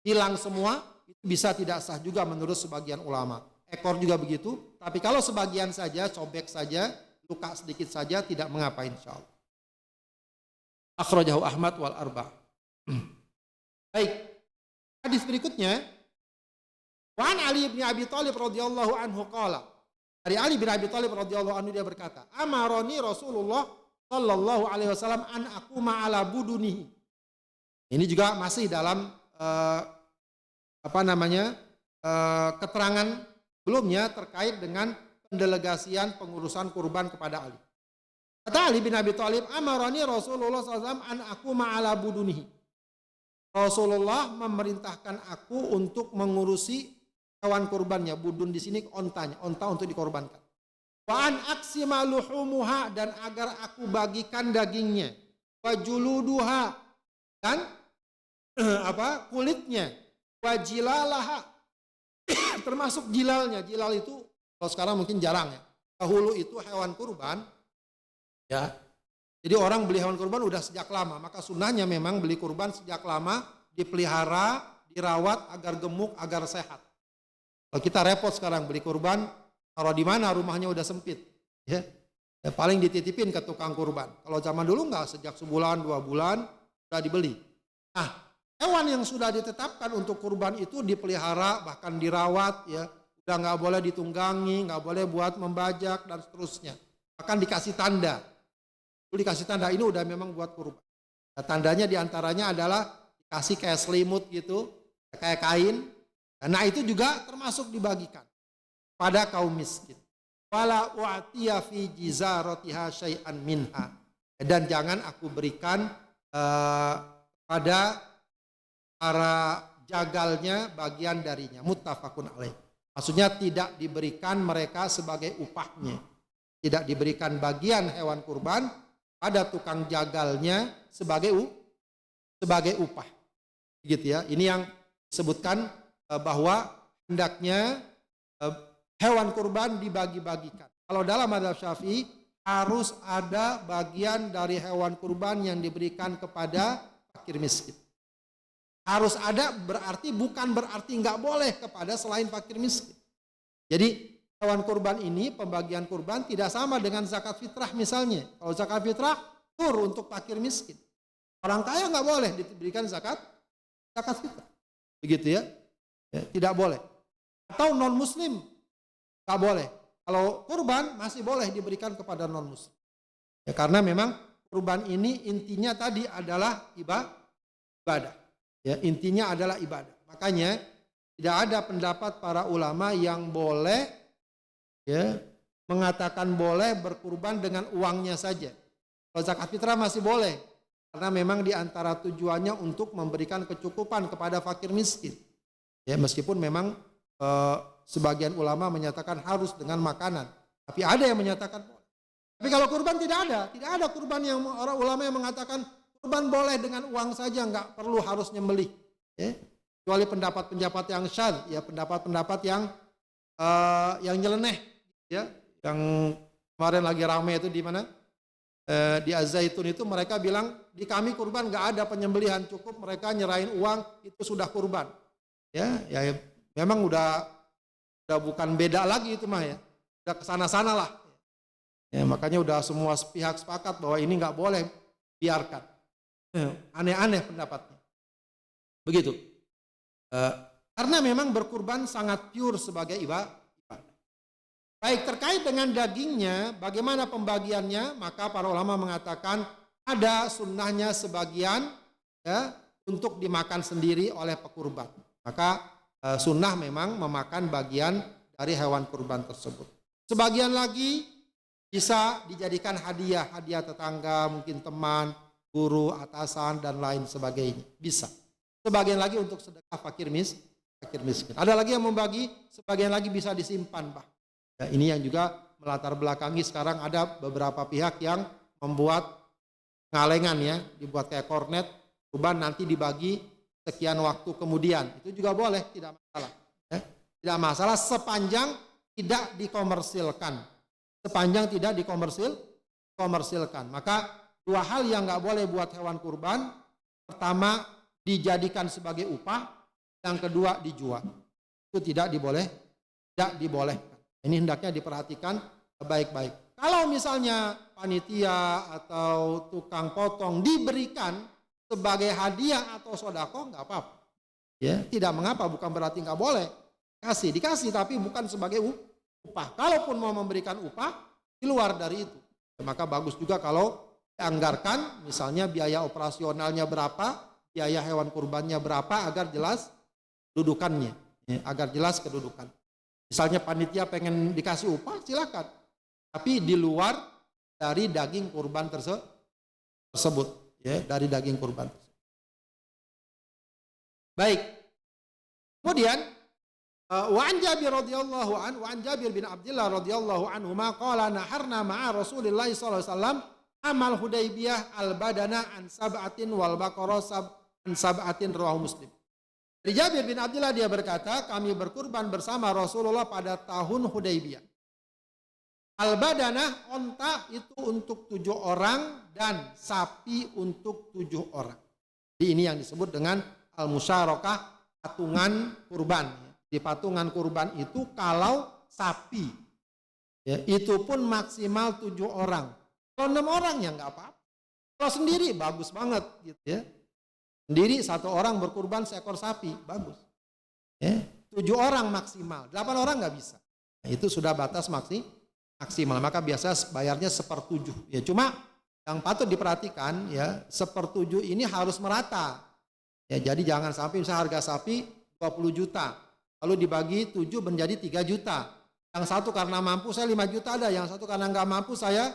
hilang semua, itu bisa tidak sah juga menurut sebagian ulama. Ekor juga begitu, tapi kalau sebagian saja, sobek saja, luka sedikit saja, tidak mengapa insyaallah. Akhrajahu Ahmad wal arba'. Baik. Hadis berikutnya, wa an Ali bin Abi Thalib radhiyallahu anhu qala. Dari Ali bin Abi Thalib radhiyallahu anhu dia berkata, amaroni Rasulullah sallallahu alaihi wasallam an aquma ala budunihi. Ini juga masih dalam keterangan sebelumnya terkait dengan pendelegasian pengurusan kurban kepada Ali. Kata Ali bin Abi Thalib, amarani Rasulullah SAW an aquma ala budunihi. Rasulullah memerintahkan aku untuk mengurusi hewan kurbannya. Budun di sini ontanya, onta untuk dikorbankan. Wa an aksima luhumuha, dan agar aku bagikan dagingnya. Wa juluduha, dan kulitnya. Wa jilalaha, termasuk jilalnya. Jilal itu kalau sekarang mungkin jarang ya. Dahulu itu hewan kurban, ya. Jadi orang beli hewan kurban udah sejak lama. Maka sunnahnya memang beli kurban sejak lama, dipelihara, dirawat agar gemuk, agar sehat. Kalau kita repot sekarang beli kurban, taruh di mana, rumahnya udah sempit. Ya. Ya, paling dititipin ke tukang kurban. Kalau zaman dulu enggak, sejak sebulan, 2 bulan sudah dibeli. Nah, hewan yang sudah ditetapkan untuk kurban itu dipelihara, bahkan dirawat, ya. Udah nggak boleh ditunggangi, nggak boleh buat membajak dan seterusnya. Bahkan dikasih tanda. Itu dikasih tanda, ini udah memang buat kurban. Nah, tandanya diantaranya adalah dikasih kayak selimut gitu, kayak kain. Nah itu juga termasuk dibagikan pada kaum miskin. Wala u'tiya fi jizaratiha syai'an minha. Dan jangan aku berikan pada para jagalnya bagian darinya. Muttafaqun alaih. Maksudnya tidak diberikan mereka sebagai upahnya. Tidak diberikan bagian hewan kurban pada tukang jagalnya sebagai upah. Gitu ya. Ini yang disebutkan bahwa hendaknya hewan kurban dibagi-bagikan. Kalau dalam mazhab Syafi'i harus ada bagian dari hewan kurban yang diberikan kepada fakir miskin. Harus ada, bukan berarti nggak boleh kepada selain fakir miskin. Jadi hewan kurban ini, pembagian kurban tidak sama dengan zakat fitrah misalnya. Kalau zakat fitrah tur untuk fakir miskin. Orang kaya nggak boleh diberikan zakat fitrah. Begitu ya. Ya, tidak boleh. Atau non muslim nggak boleh. Kalau kurban masih boleh diberikan kepada non muslim. Ya, karena memang kurban ini intinya tadi adalah ibadah. Ya, intinya adalah ibadah. Makanya tidak ada pendapat para ulama yang boleh ya mengatakan boleh berkurban dengan uangnya saja. Kalau zakat fitrah masih boleh karena memang diantara tujuannya untuk memberikan kecukupan kepada fakir miskin. Ya, meskipun memang sebagian ulama menyatakan harus dengan makanan, tapi ada yang menyatakan boleh. Tapi kalau kurban tidak ada kurban yang orang ulama yang mengatakan kurban boleh dengan uang saja, nggak perlu harus nyembelih. Ya. Kecuali pendapat-pendapat yang syadz, ya pendapat-pendapat yang nyeleneh, ya, yang kemarin lagi ramai itu di mana? Di Az-Zaitun itu mereka bilang di kami kurban nggak ada penyembelihan, cukup mereka nyerahin uang itu sudah kurban. Ya memang udah bukan beda lagi itu mah ya, udah kesana-sana lah. Ya, makanya udah semua pihak sepakat bahwa ini nggak boleh biarkan. Aneh-aneh pendapatnya. Begitu. Karena memang berkurban sangat pure sebagai ibadah. Baik, terkait dengan dagingnya, bagaimana pembagiannya? Maka para ulama mengatakan ada sunnahnya sebagian ya untuk dimakan sendiri oleh pekurban. Maka sunnah memang memakan bagian dari hewan kurban tersebut. Sebagian lagi bisa dijadikan hadiah tetangga, mungkin teman, guru, atasan, dan lain sebagainya. Bisa. Sebagian lagi untuk sedekah fakir miskin. Ada lagi yang membagi, sebagian lagi bisa disimpan, Pak. Ya, ini yang juga melatar belakangi sekarang ada beberapa pihak yang membuat ngalengan ya, dibuat kayak kornet, kurban nanti dibagi sekian waktu kemudian. Itu juga boleh, tidak masalah. Ya. Tidak masalah sepanjang tidak dikomersilkan. Komersilkan. Maka dua hal yang nggak boleh buat hewan kurban. Pertama, dijadikan sebagai upah. Yang kedua, dijual. Itu tidak dibolehkan. Ini hendaknya diperhatikan baik-baik. Kalau misalnya panitia atau tukang potong diberikan sebagai hadiah atau sodako, nggak apa-apa. Ya, tidak mengapa, bukan berarti nggak boleh. Dikasih, tapi bukan sebagai upah. Kalaupun mau memberikan upah, di luar dari itu. Maka bagus juga kalau dianggarkan, misalnya biaya operasionalnya berapa, biaya hewan kurbannya berapa, agar jelas kedudukannya. Agar jelas kedudukan. Misalnya panitia pengen dikasih upah, silakan. Tapi di luar dari daging kurban tersebut. Ya, dari daging kurban. Baik. Kemudian wa an Jabir bin Abdullah radhiyallahu anhu qala naharna ma'a Rasulillah sallallahu alaihi wasallam amal Hudaybiyah al-badana an sab'atin wal baqara an sab'atin rawahu Muslim. Dari Jabir bin Abdullah dia berkata, kami berkurban bersama Rasulullah pada tahun Hudaybiyah. Al-badanah, onta itu untuk 7 orang dan sapi untuk 7 orang. Jadi ini yang disebut dengan al-musyarakah, patungan kurban. di patungan kurban itu kalau sapi, ya, itu pun maksimal 7 orang. Kalau 6 orang ya nggak apa-apa. Kalau sendiri bagus banget gitu ya. Sendiri 1 orang berkurban seekor sapi, bagus. Ya, 7 orang maksimal, 8 orang nggak bisa. Nah, itu sudah batas maksimal. Maka biasa bayarnya 1/7. Ya, cuma yang patut diperhatikan ya 1/7 ini harus merata. Ya, jadi jangan sampai misalnya harga sapi 20 juta, lalu dibagi 7 menjadi 3 juta. Yang satu karena mampu saya 5 juta ada, yang satu karena nggak mampu saya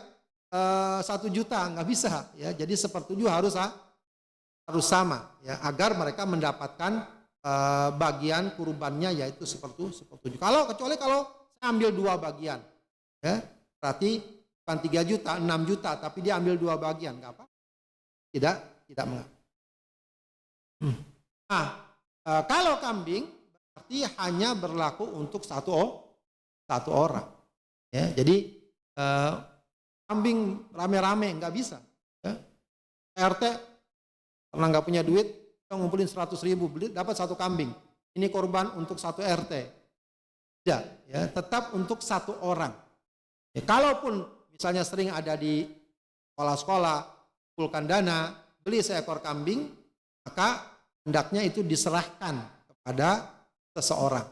1 juta, nggak bisa. Ya, jadi 1/7 harus sama ya agar mereka mendapatkan bagian kurbannya yaitu 1/7. Kecuali kalau saya ambil 2 bagian, ya berarti bukan 3 juta, 6 juta, tapi dia ambil 2 bagian, nggak apa? Tidak mengapa. Nah, kalau kambing berarti hanya berlaku untuk satu orang. Ya, jadi kambing rame-rame nggak bisa. Ya. RT karena nggak punya duit, kita ngumpulin 100.000 beli dapat 1 kambing. Ini korban untuk 1 RT. Tidak, ya tetap untuk 1 orang. Ya, kalaupun misalnya sering ada di sekolah-sekolah, kumpulkan dana, beli seekor kambing, maka hendaknya itu diserahkan kepada seseorang.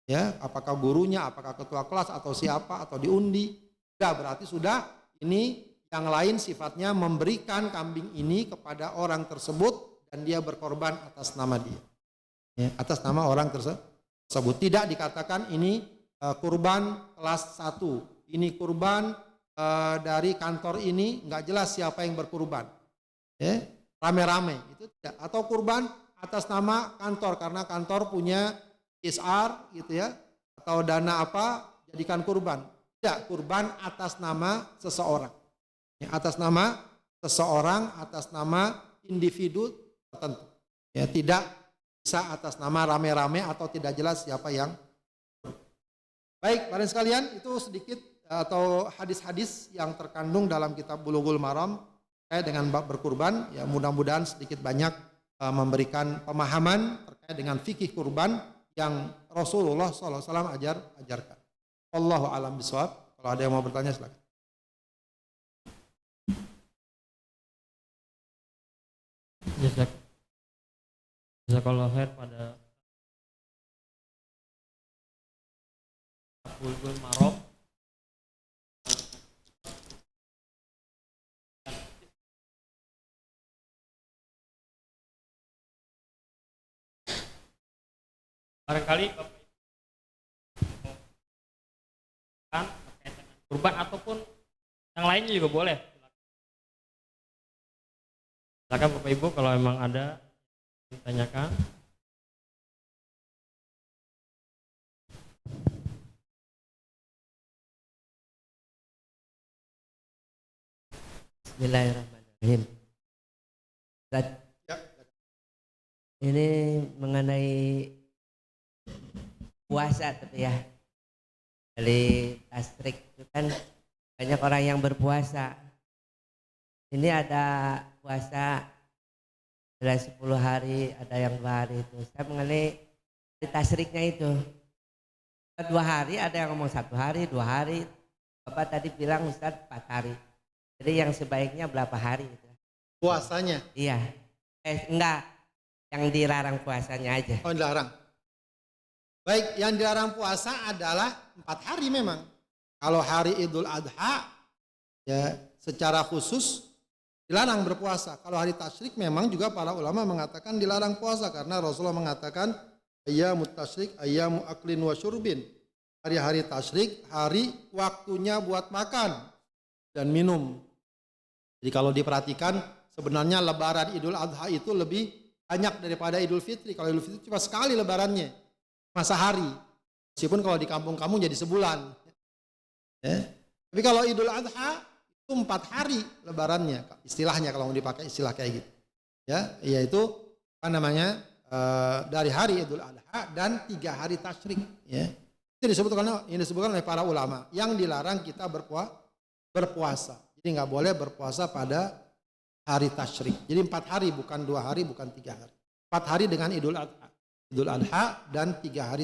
Ya, apakah gurunya, apakah ketua kelas atau siapa atau diundi. Ya, berarti sudah ini yang lain sifatnya memberikan kambing ini kepada orang tersebut dan dia berkorban atas nama dia. Ya, atas nama orang tersebut. Tidak dikatakan ini kurban kelas 1. Ini kurban dari kantor ini, nggak jelas siapa yang berkurban. Ya, rame-rame itu tidak. Atau kurban atas nama kantor karena kantor punya ISR gitu ya, atau dana apa jadikan kurban. Tidak, kurban atas nama seseorang. Ya, atas nama seseorang, atas nama individu tertentu. Ya, tidak bisa atas nama rame-rame atau tidak jelas siapa yang. Baik, para sekalian, itu sedikit atau hadis-hadis yang terkandung dalam kitab Bulughul Maram terkait dengan bab berkurban. Ya, mudah-mudahan sedikit banyak memberikan pemahaman terkait dengan fikih kurban yang Rasulullah SAW ajarkan. Wallahu a'lam bishawab. Kalau ada yang mau bertanya silakan. Jazakallahu khair pada Bulughul Maram. Barangkali Bapak kan terkait dengan kurban ataupun yang lainnya juga boleh. Silakan Bapak Ibu kalau memang ada yang ditanyakan. Bismillahirrahmanirrahim. Ini mengenai puasa tapi ya. Dari Tasrik itu kan banyak orang yang berpuasa. Ini ada puasa ada 10 hari, ada yang 2 hari itu. Saya mengenai di Tasriknya itu. 2 hari, ada yang ngomong 1 hari, 2 hari. Bapak tadi bilang Ustaz 4 hari. Jadi yang sebaiknya berapa hari itu? Puasanya? Iya. Enggak, yang dilarang puasanya aja. Oh, dilarang. Baik, yang dilarang puasa adalah 4 hari memang. Kalau hari Idul Adha, ya secara khusus dilarang berpuasa. Kalau hari tasyrik memang juga para ulama mengatakan dilarang puasa karena Rasulullah mengatakan ayyamut tasyrik ayyamu aklin wa syurbin. Hari-hari tasyrik hari waktunya buat makan dan minum. Jadi kalau diperhatikan sebenarnya lebaran Idul Adha itu lebih banyak daripada Idul Fitri. Kalau Idul Fitri cuma sekali lebarannya, masa hari. Meskipun kalau di kampung-kampung jadi sebulan. Ya. Tapi kalau Idul Adha itu 4 hari lebarannya, istilahnya kalau mau dipakai istilah kayak gitu. Ya, yaitu apa namanya? Dari hari Idul Adha dan 3 hari tasyrik, ya. Itu disebutkan oleh para ulama yang dilarang kita berpuasa. Jadi nggak boleh berpuasa pada hari tasyrik. Jadi 4 hari, bukan 2 hari, bukan 3 hari. 4 hari dengan Idul Adha dan 3 hari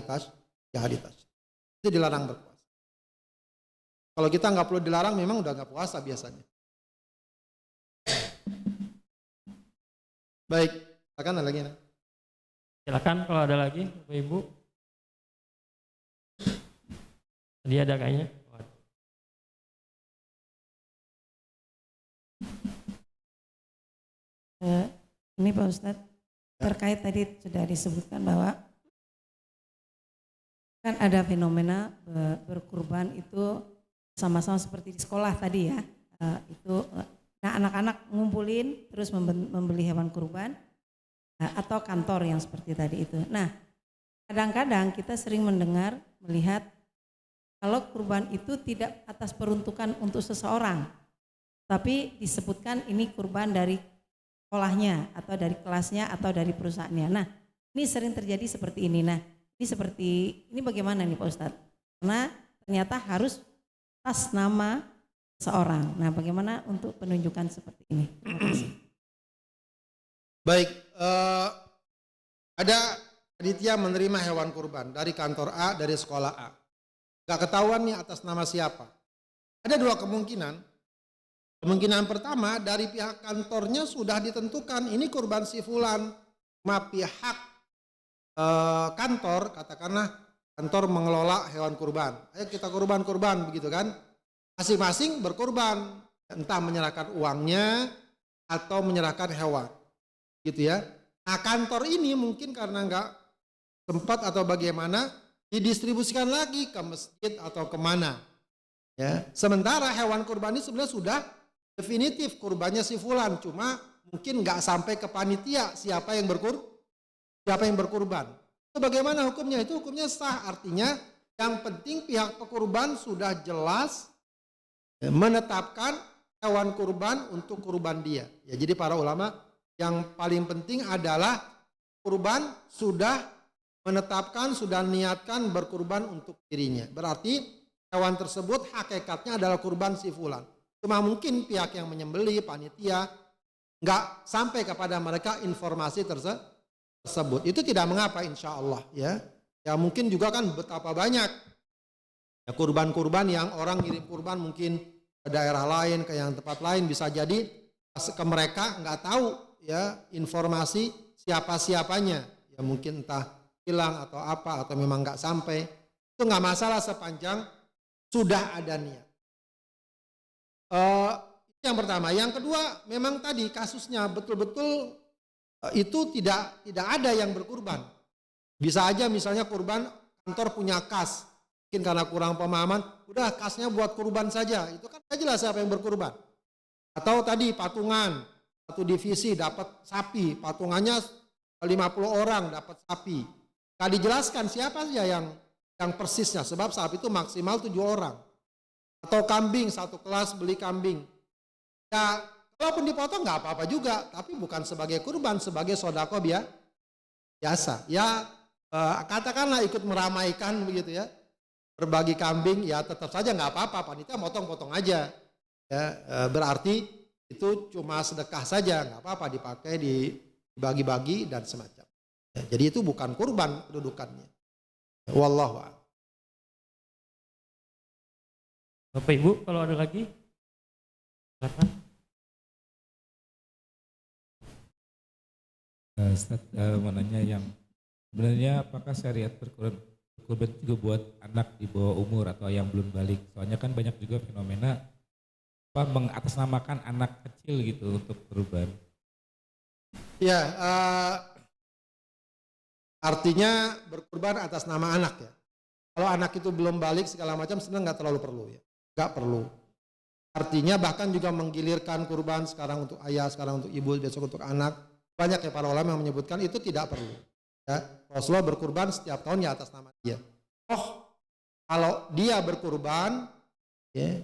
hari tasyrik. Itu dilarang berpuasa. Kalau kita nggak perlu dilarang, memang udah nggak puasa biasanya. Baik, silakan ada lagi. Silakan kalau ada lagi, Bapak Ibu. Tadi ada kayaknya. Ini Pak Ustadz, terkait tadi sudah disebutkan bahwa kan ada fenomena berkurban itu sama-sama seperti di sekolah tadi ya. Nah anak-anak ngumpulin terus membeli hewan kurban atau kantor yang seperti tadi itu. Nah kadang-kadang kita sering mendengar, melihat kalau kurban itu tidak atas peruntukan untuk seseorang, tapi disebutkan ini kurban dari sekolahnya atau dari kelasnya atau dari perusahaannya. Nah ini sering terjadi seperti ini. Nah ini bagaimana nih Pak Ustadz? Karena ternyata harus atas nama seorang. Nah bagaimana untuk penunjukan seperti ini? Terima kasih. Baik, ada panitia menerima hewan kurban dari kantor A, dari sekolah A. Gak ketahuan nih atas nama siapa. Ada dua kemungkinan. Kemungkinan pertama, dari pihak kantornya sudah ditentukan ini kurban si fulan. Cuma pihak kantor, katakanlah kantor mengelola hewan kurban. Ayo kita kurban begitu kan. Masing-masing berkurban. Entah menyerahkan uangnya atau menyerahkan hewan. Gitu ya. Nah kantor ini mungkin karena nggak sempat atau bagaimana didistribusikan lagi ke masjid atau kemana. Ya. Sementara hewan kurban ini sebenarnya sudah definitif kurbannya si fulan, cuma mungkin nggak sampai ke panitia siapa yang berkurban. Itu bagaimana hukumnya? Itu hukumnya sah, artinya yang penting pihak pekurban sudah jelas menetapkan hewan kurban untuk kurban dia. Ya, jadi para ulama yang paling penting adalah kurban sudah menetapkan, sudah niatkan berkurban untuk dirinya. Berarti hewan tersebut hakikatnya adalah kurban si fulan. Cuma mungkin pihak yang menyembelih, panitia, nggak sampai kepada mereka informasi tersebut. Itu tidak mengapa insya Allah ya. Ya mungkin juga kan betapa banyak ya, kurban-kurban yang orang ngirim kurban mungkin ke daerah lain, ke yang tempat lain, bisa jadi ke mereka nggak tahu ya informasi siapa-siapanya. Ya mungkin entah hilang atau apa, atau memang nggak sampai. Itu nggak masalah sepanjang sudah ada niat. Itu yang pertama. Yang kedua, memang tadi kasusnya betul-betul itu tidak ada yang berkurban. Bisa aja misalnya kurban kantor punya kas, mungkin karena kurang pemahaman, udah kasnya buat kurban saja. Itu kan gak jelas siapa yang berkurban. Atau tadi patungan, satu divisi dapat sapi, patungannya 50 orang dapat sapi. Gak dijelaskan siapa saja yang persisnya, sebab sapi itu maksimal 7 orang. Atau kambing, satu kelas beli kambing. Ya, walaupun dipotong nggak apa-apa juga, tapi bukan sebagai kurban, sebagai sodako biasa. Ya, katakanlah ikut meramaikan begitu ya, berbagi kambing, ya tetap saja nggak apa-apa, panitia potong-potong aja. Ya, berarti itu cuma sedekah saja, nggak apa-apa, dipakai, dibagi-bagi dan semacam. Ya, jadi itu bukan kurban kedudukannya. Wallahu a'lam. Bapak Ibu kalau ada lagi, silakan. Ustaz, mau nanya yang sebenarnya apakah syariat berkurban juga buat anak di bawah umur atau yang belum balik? Soalnya kan banyak juga fenomena mengatasnamakan anak kecil gitu untuk kurban. Ya, artinya berkurban atas nama anak ya. Kalau anak itu belum balik segala macam sebenarnya nggak terlalu perlu ya. Nggak perlu. Artinya bahkan juga menggilirkan kurban sekarang untuk ayah, sekarang untuk ibu, besok untuk anak. Banyak ya para ulama yang menyebutkan itu tidak perlu. Ya, Rasulullah berkurban setiap tahun ya atas nama dia. Oh, kalau dia berkurban, ya,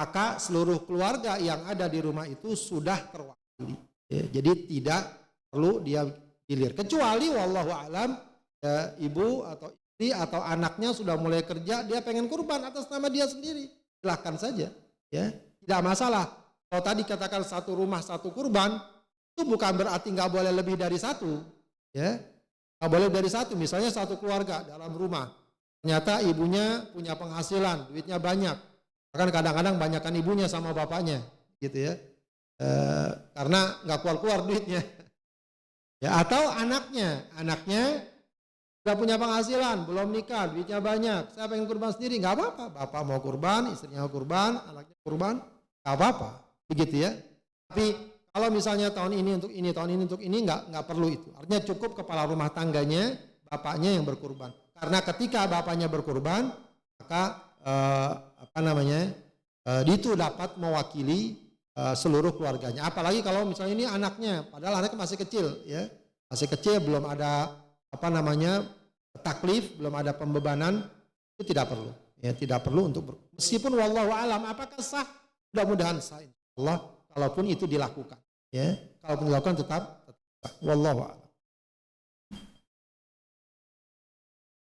maka seluruh keluarga yang ada di rumah itu sudah terwakili. Ya, jadi tidak perlu dia gilir. Kecuali wallahu alam ya, ibu atau istri atau anaknya sudah mulai kerja, dia pengen kurban atas nama dia sendiri, silahkan saja, ya tidak masalah. Kalau tadi katakan satu rumah satu kurban, itu bukan berarti nggak boleh lebih dari satu, ya Nggak boleh dari satu, misalnya satu keluarga dalam rumah. Ternyata ibunya punya penghasilan, duitnya banyak. Bahkan kadang-kadang banyakkan ibunya sama bapaknya, gitu ya. Karena nggak keluar-keluar duitnya. Ya, atau anaknya sudah punya penghasilan, belum nikah, duitnya banyak. Saya pengen kurban sendiri, nggak apa-apa. Bapak mau kurban, istrinya mau kurban, anaknya kurban, nggak apa-apa, begitu ya. Tapi kalau misalnya tahun ini untuk ini, tahun ini untuk ini, nggak perlu itu. Artinya cukup kepala rumah tangganya, bapaknya yang berkurban. Karena ketika bapaknya berkurban, maka itu dapat mewakili seluruh keluarganya. Apalagi kalau misalnya ini anaknya, padahal anaknya masih kecil, ya, masih kecil, belum ada taklif, belum ada pembebanan, itu tidak perlu. Ya, tidak perlu untuk meskipun wallahu alam apakah sah? Mudah-mudahan sah. Allah, kalaupun itu dilakukan, ya, kalaupun dilakukan tetap sah. Wallahu alam.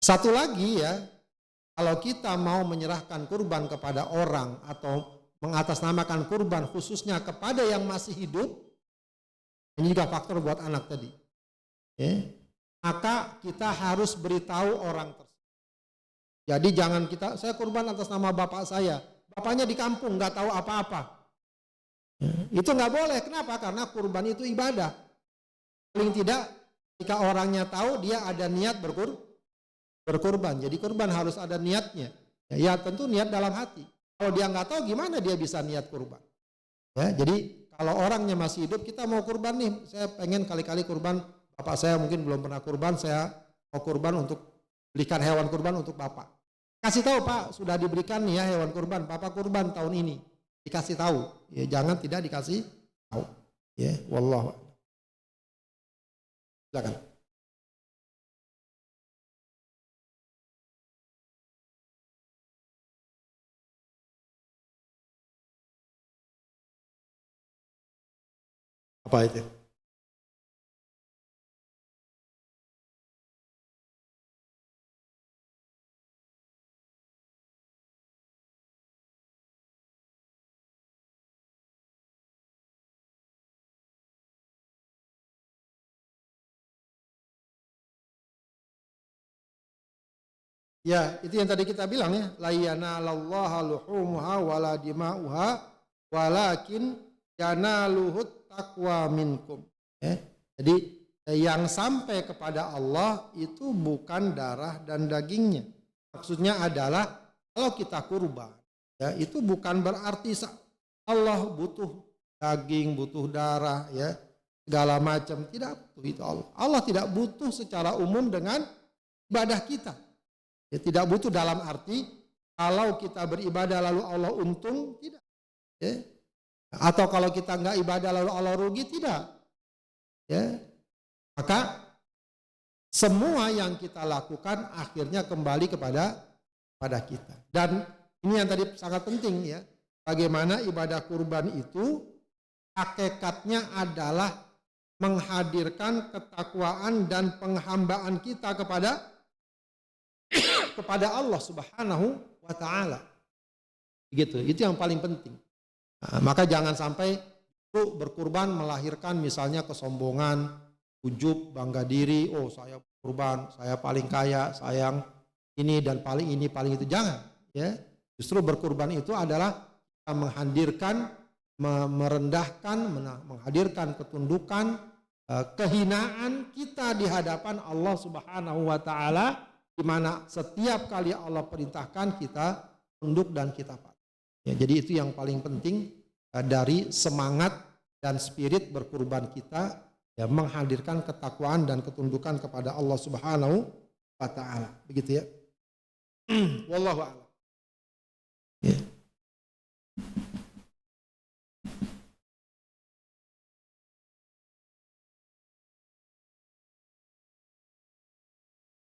Satu lagi ya, kalau kita mau menyerahkan kurban kepada orang atau mengatasnamakan kurban khususnya kepada yang masih hidup, ini juga faktor buat anak tadi, ya, maka kita harus beritahu orang tersebut. Jadi jangan saya kurban atas nama bapak saya, bapaknya di kampung nggak tahu apa-apa, ya, itu nggak boleh. Kenapa? Karena kurban itu ibadah. Paling tidak jika orangnya tahu dia ada niat berkurban, jadi kurban harus ada niatnya. Ya tentu niat dalam hati. Kalau dia nggak tahu gimana dia bisa niat kurban. Ya, jadi kalau orangnya masih hidup, kita mau kurban nih, saya pengen kali-kali kurban, bapak saya mungkin belum pernah kurban, saya mau kurban untuk belikan hewan kurban untuk bapak. Kasih tahu, Pak, sudah diberikan nih ya hewan kurban, bapak kurban tahun ini. Dikasih tahu, ya jangan tidak dikasih tahu. Ya, wallahu a'lam. Silakan. Apa itu? Ya, itu yang tadi kita bilang ya, la yanalallaha luhumuha wala dima'uha walakin yanaluhut taqwa minkum. Ya, jadi yang sampai kepada Allah itu bukan darah dan dagingnya. Maksudnya adalah kalau kita kurban, ya, itu bukan berarti Allah butuh daging, butuh darah, ya, segala macam. Tidak butuh itu Allah. Allah tidak butuh secara umum dengan ibadah kita. Ya, tidak butuh dalam arti kalau kita beribadah lalu Allah untung, tidak. Ya. Atau kalau kita nggak ibadah lalu Allah rugi, tidak. Ya. Maka semua yang kita lakukan akhirnya kembali kepada kita. Dan ini yang tadi sangat penting ya. Bagaimana ibadah kurban itu hakikatnya adalah menghadirkan ketakwaan dan penghambaan kita kepada Allah Subhanahu wa taala. Gitu, itu yang paling penting. Nah, maka jangan sampai berkurban melahirkan misalnya kesombongan, ujub, bangga diri, oh saya kurban, saya paling kaya, sayang ini dan paling ini, paling itu, jangan, ya. Justru berkurban itu adalah menghadirkan, merendahkan, menghadirkan ketundukan, kehinaan kita di hadapan Allah Subhanahu wa taala, di mana setiap kali Allah perintahkan kita tunduk dan kita patuh. Ya, jadi itu yang paling penting dari semangat dan spirit berkurban kita, ya, menghadirkan ketakwaan dan ketundukan kepada Allah Subhanahu wa taala. Begitu ya. Wallahu a'lam. Ya.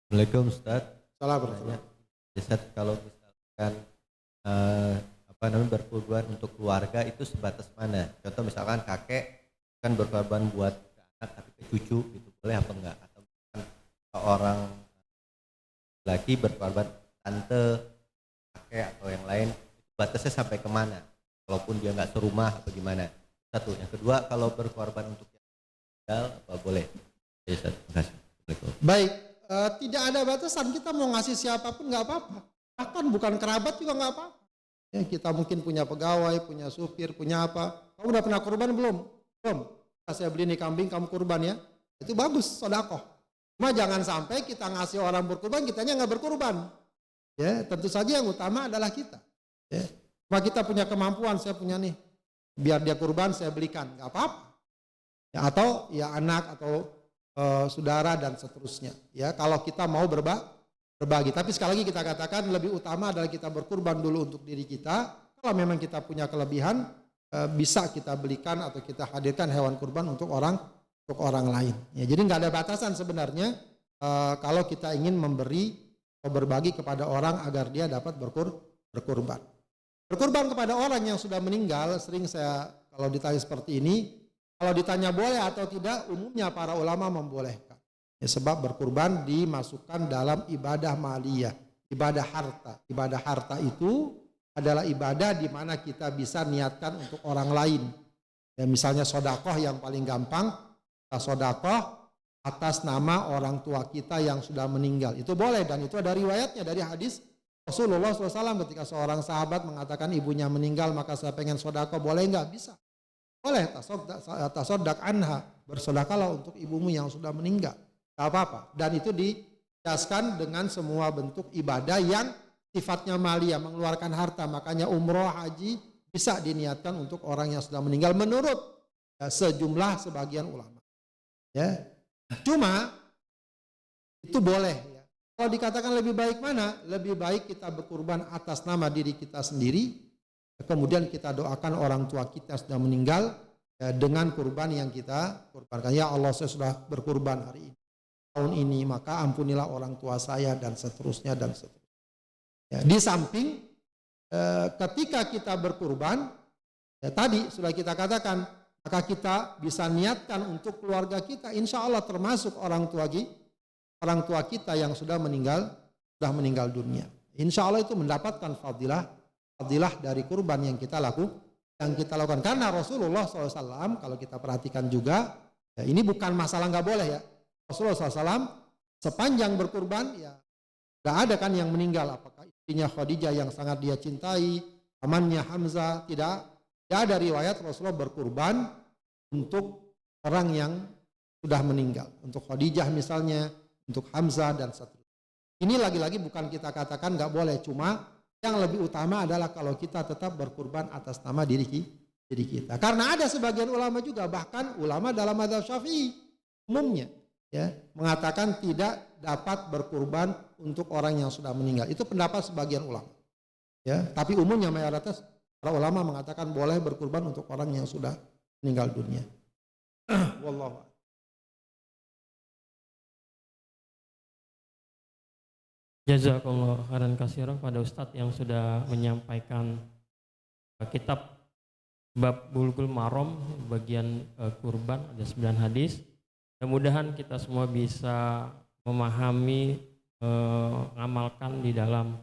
Assalamualaikum Ustaz. Assalamualaikum. Ustaz, kalau misalkan berkurban untuk keluarga itu sebatas mana? Contoh misalkan kakek kan berkorban buat anak tapi ke cucu, itu boleh apa enggak? Atau misalkan seorang laki berkorban tante, kakek atau yang lain, batasnya sampai kemana? Walaupun dia nggak serumah atau gimana? Satu. Yang kedua, kalau berkorban untuk yang tinggal apa boleh? Ya Ustaz, terima kasih. Assalamualaikum. Baik, tidak ada batasan, kita mau ngasih siapapun nggak apa-apa. Bahkan bukan kerabat juga nggak apa-apa. Ya, kita mungkin punya pegawai, punya supir, punya apa. Kamu udah pernah kurban belum? Belum. Saya beli nih kambing, kamu kurban ya. Itu bagus, sedekah. Cuma jangan sampai kita ngasih orang berkurban, kitanya nggak berkurban. Ya, tentu saja yang utama adalah kita. Ya. Cuma kita punya kemampuan, saya punya nih, biar dia kurban saya belikan, nggak apa-apa. Ya, atau ya anak atau saudara dan seterusnya. Ya, kalau kita mau berbagi. Tapi sekali lagi kita katakan lebih utama adalah kita berkurban dulu untuk diri kita. Kalau memang kita punya kelebihan, bisa kita belikan atau kita hadirkan hewan kurban untuk orang lain. Ya, jadi nggak ada batasan sebenarnya kalau kita ingin memberi atau berbagi kepada orang agar dia dapat berkurban. Berkurban kepada orang yang sudah meninggal, sering saya kalau ditanya seperti ini, kalau ditanya boleh atau tidak, umumnya para ulama membolehkan. Ya, sebab berkurban dimasukkan dalam ibadah maliyah, ibadah harta. Ibadah harta itu adalah ibadah di mana kita bisa niatkan untuk orang lain. Ya, misalnya sodakoh yang paling gampang, kita sodakoh atas nama orang tua kita yang sudah meninggal. Itu boleh dan itu ada riwayatnya dari hadis Rasulullah SAW ketika seorang sahabat mengatakan ibunya meninggal maka saya pengen sodakoh, boleh nggak? Bisa. Boleh, tasodak anha, bersodakalah untuk ibumu yang sudah meninggal. Gak apa-apa. Dan itu dikiaskan dengan semua bentuk ibadah yang sifatnya maliyah, mengeluarkan harta. Makanya umroh, haji bisa diniatkan untuk orang yang sudah meninggal menurut sejumlah sebagian ulama. Ya. Cuma itu boleh. Ya. Kalau dikatakan lebih baik mana? Lebih baik kita berkurban atas nama diri kita sendiri. Kemudian kita doakan orang tua kita sudah meninggal dengan kurban yang kita kurbankan. Ya Allah, saya sudah berkurban hari ini, tahun ini, maka ampunilah orang tua saya dan seterusnya dan seterusnya. Ya, di samping ketika kita berkurban, ya tadi sudah kita katakan, maka kita bisa niatkan untuk keluarga kita, insya Allah termasuk orang tua kita yang sudah meninggal dunia. Insya Allah itu mendapatkan fadilah dari kurban yang kita lakukan. Karena Rasulullah SAW kalau kita perhatikan juga, ya ini bukan masalah nggak boleh ya. Rasulullah SAW sepanjang berkurban ya nggak ada kan yang meninggal. Apakah istrinya Khadijah yang sangat dia cintai, pamannya Hamzah, tidak ada riwayat Rasulullah berkurban untuk orang yang sudah meninggal. Untuk Khadijah misalnya, untuk Hamzah dan seterusnya. Ini lagi-lagi bukan kita katakan nggak boleh, cuma yang lebih utama adalah kalau kita tetap berkurban atas nama diri kita. Karena ada sebagian ulama juga, bahkan ulama dalam mazhab Syafi'i umumnya ya mengatakan tidak dapat berkurban untuk orang yang sudah meninggal. Itu pendapat sebagian ulama. Ya, tapi umumnya mayoritas para ulama mengatakan boleh berkurban untuk orang yang sudah meninggal dunia. Wallahu a'lam. Jazakallah khairan katsiran pada Ustadz yang sudah menyampaikan kitab bab Bulughul Maram bagian kurban, ada 9 hadis. Mudah-mudahan kita semua bisa memahami, mengamalkan di dalam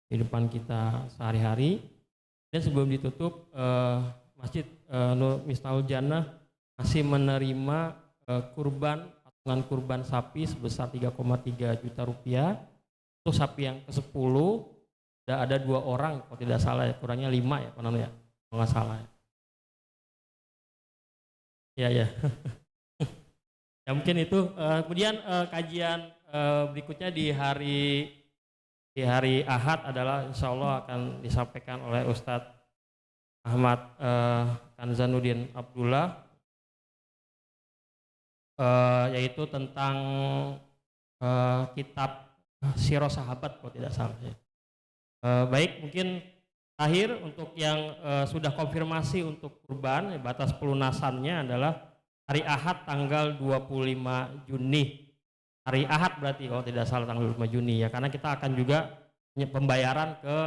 kehidupan kita sehari-hari. Dan sebelum ditutup, Masjid Nur Miftahul Jannah masih menerima kurban, patungan kurban sapi sebesar 3,3 juta rupiah. Untuk sapi yang ke-10 sudah ada 2 orang kalau tidak salah ya, kurangnya 5 ya kalau nggak salah ya. Ya ya mungkin itu. Kemudian kajian berikutnya di hari Ahad adalah insya Allah akan disampaikan oleh Ustadz Ahmad Kanzanuddin Abdullah, yaitu tentang kitab Sirah Sahabat kalau tidak salah ya. Baik, mungkin terakhir untuk yang sudah konfirmasi untuk kurban, batas pelunasannya adalah hari Ahad tanggal 25 Juni. Hari Ahad berarti kalau tidak salah tanggal 25 Juni ya, karena kita akan juga pembayaran ke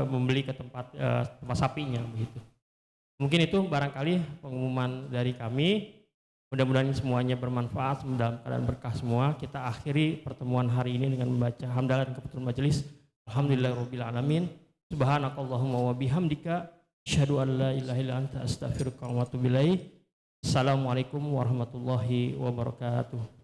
membeli ke tempat sapinya begitu. Mungkin itu barangkali pengumuman dari kami. Mudah-mudahan semuanya bermanfaat dalam keadaan berkah semua. Kita akhiri pertemuan hari ini dengan membaca hamdalah dan keputusan majelis. Alhamdulillahirabbil alamin. Subhanakallahumma wa bihamdika asyhadu an la ilaha illa anta astaghfiruka wa atubu ilaik. Assalamualaikum warahmatullahi wabarakatuh.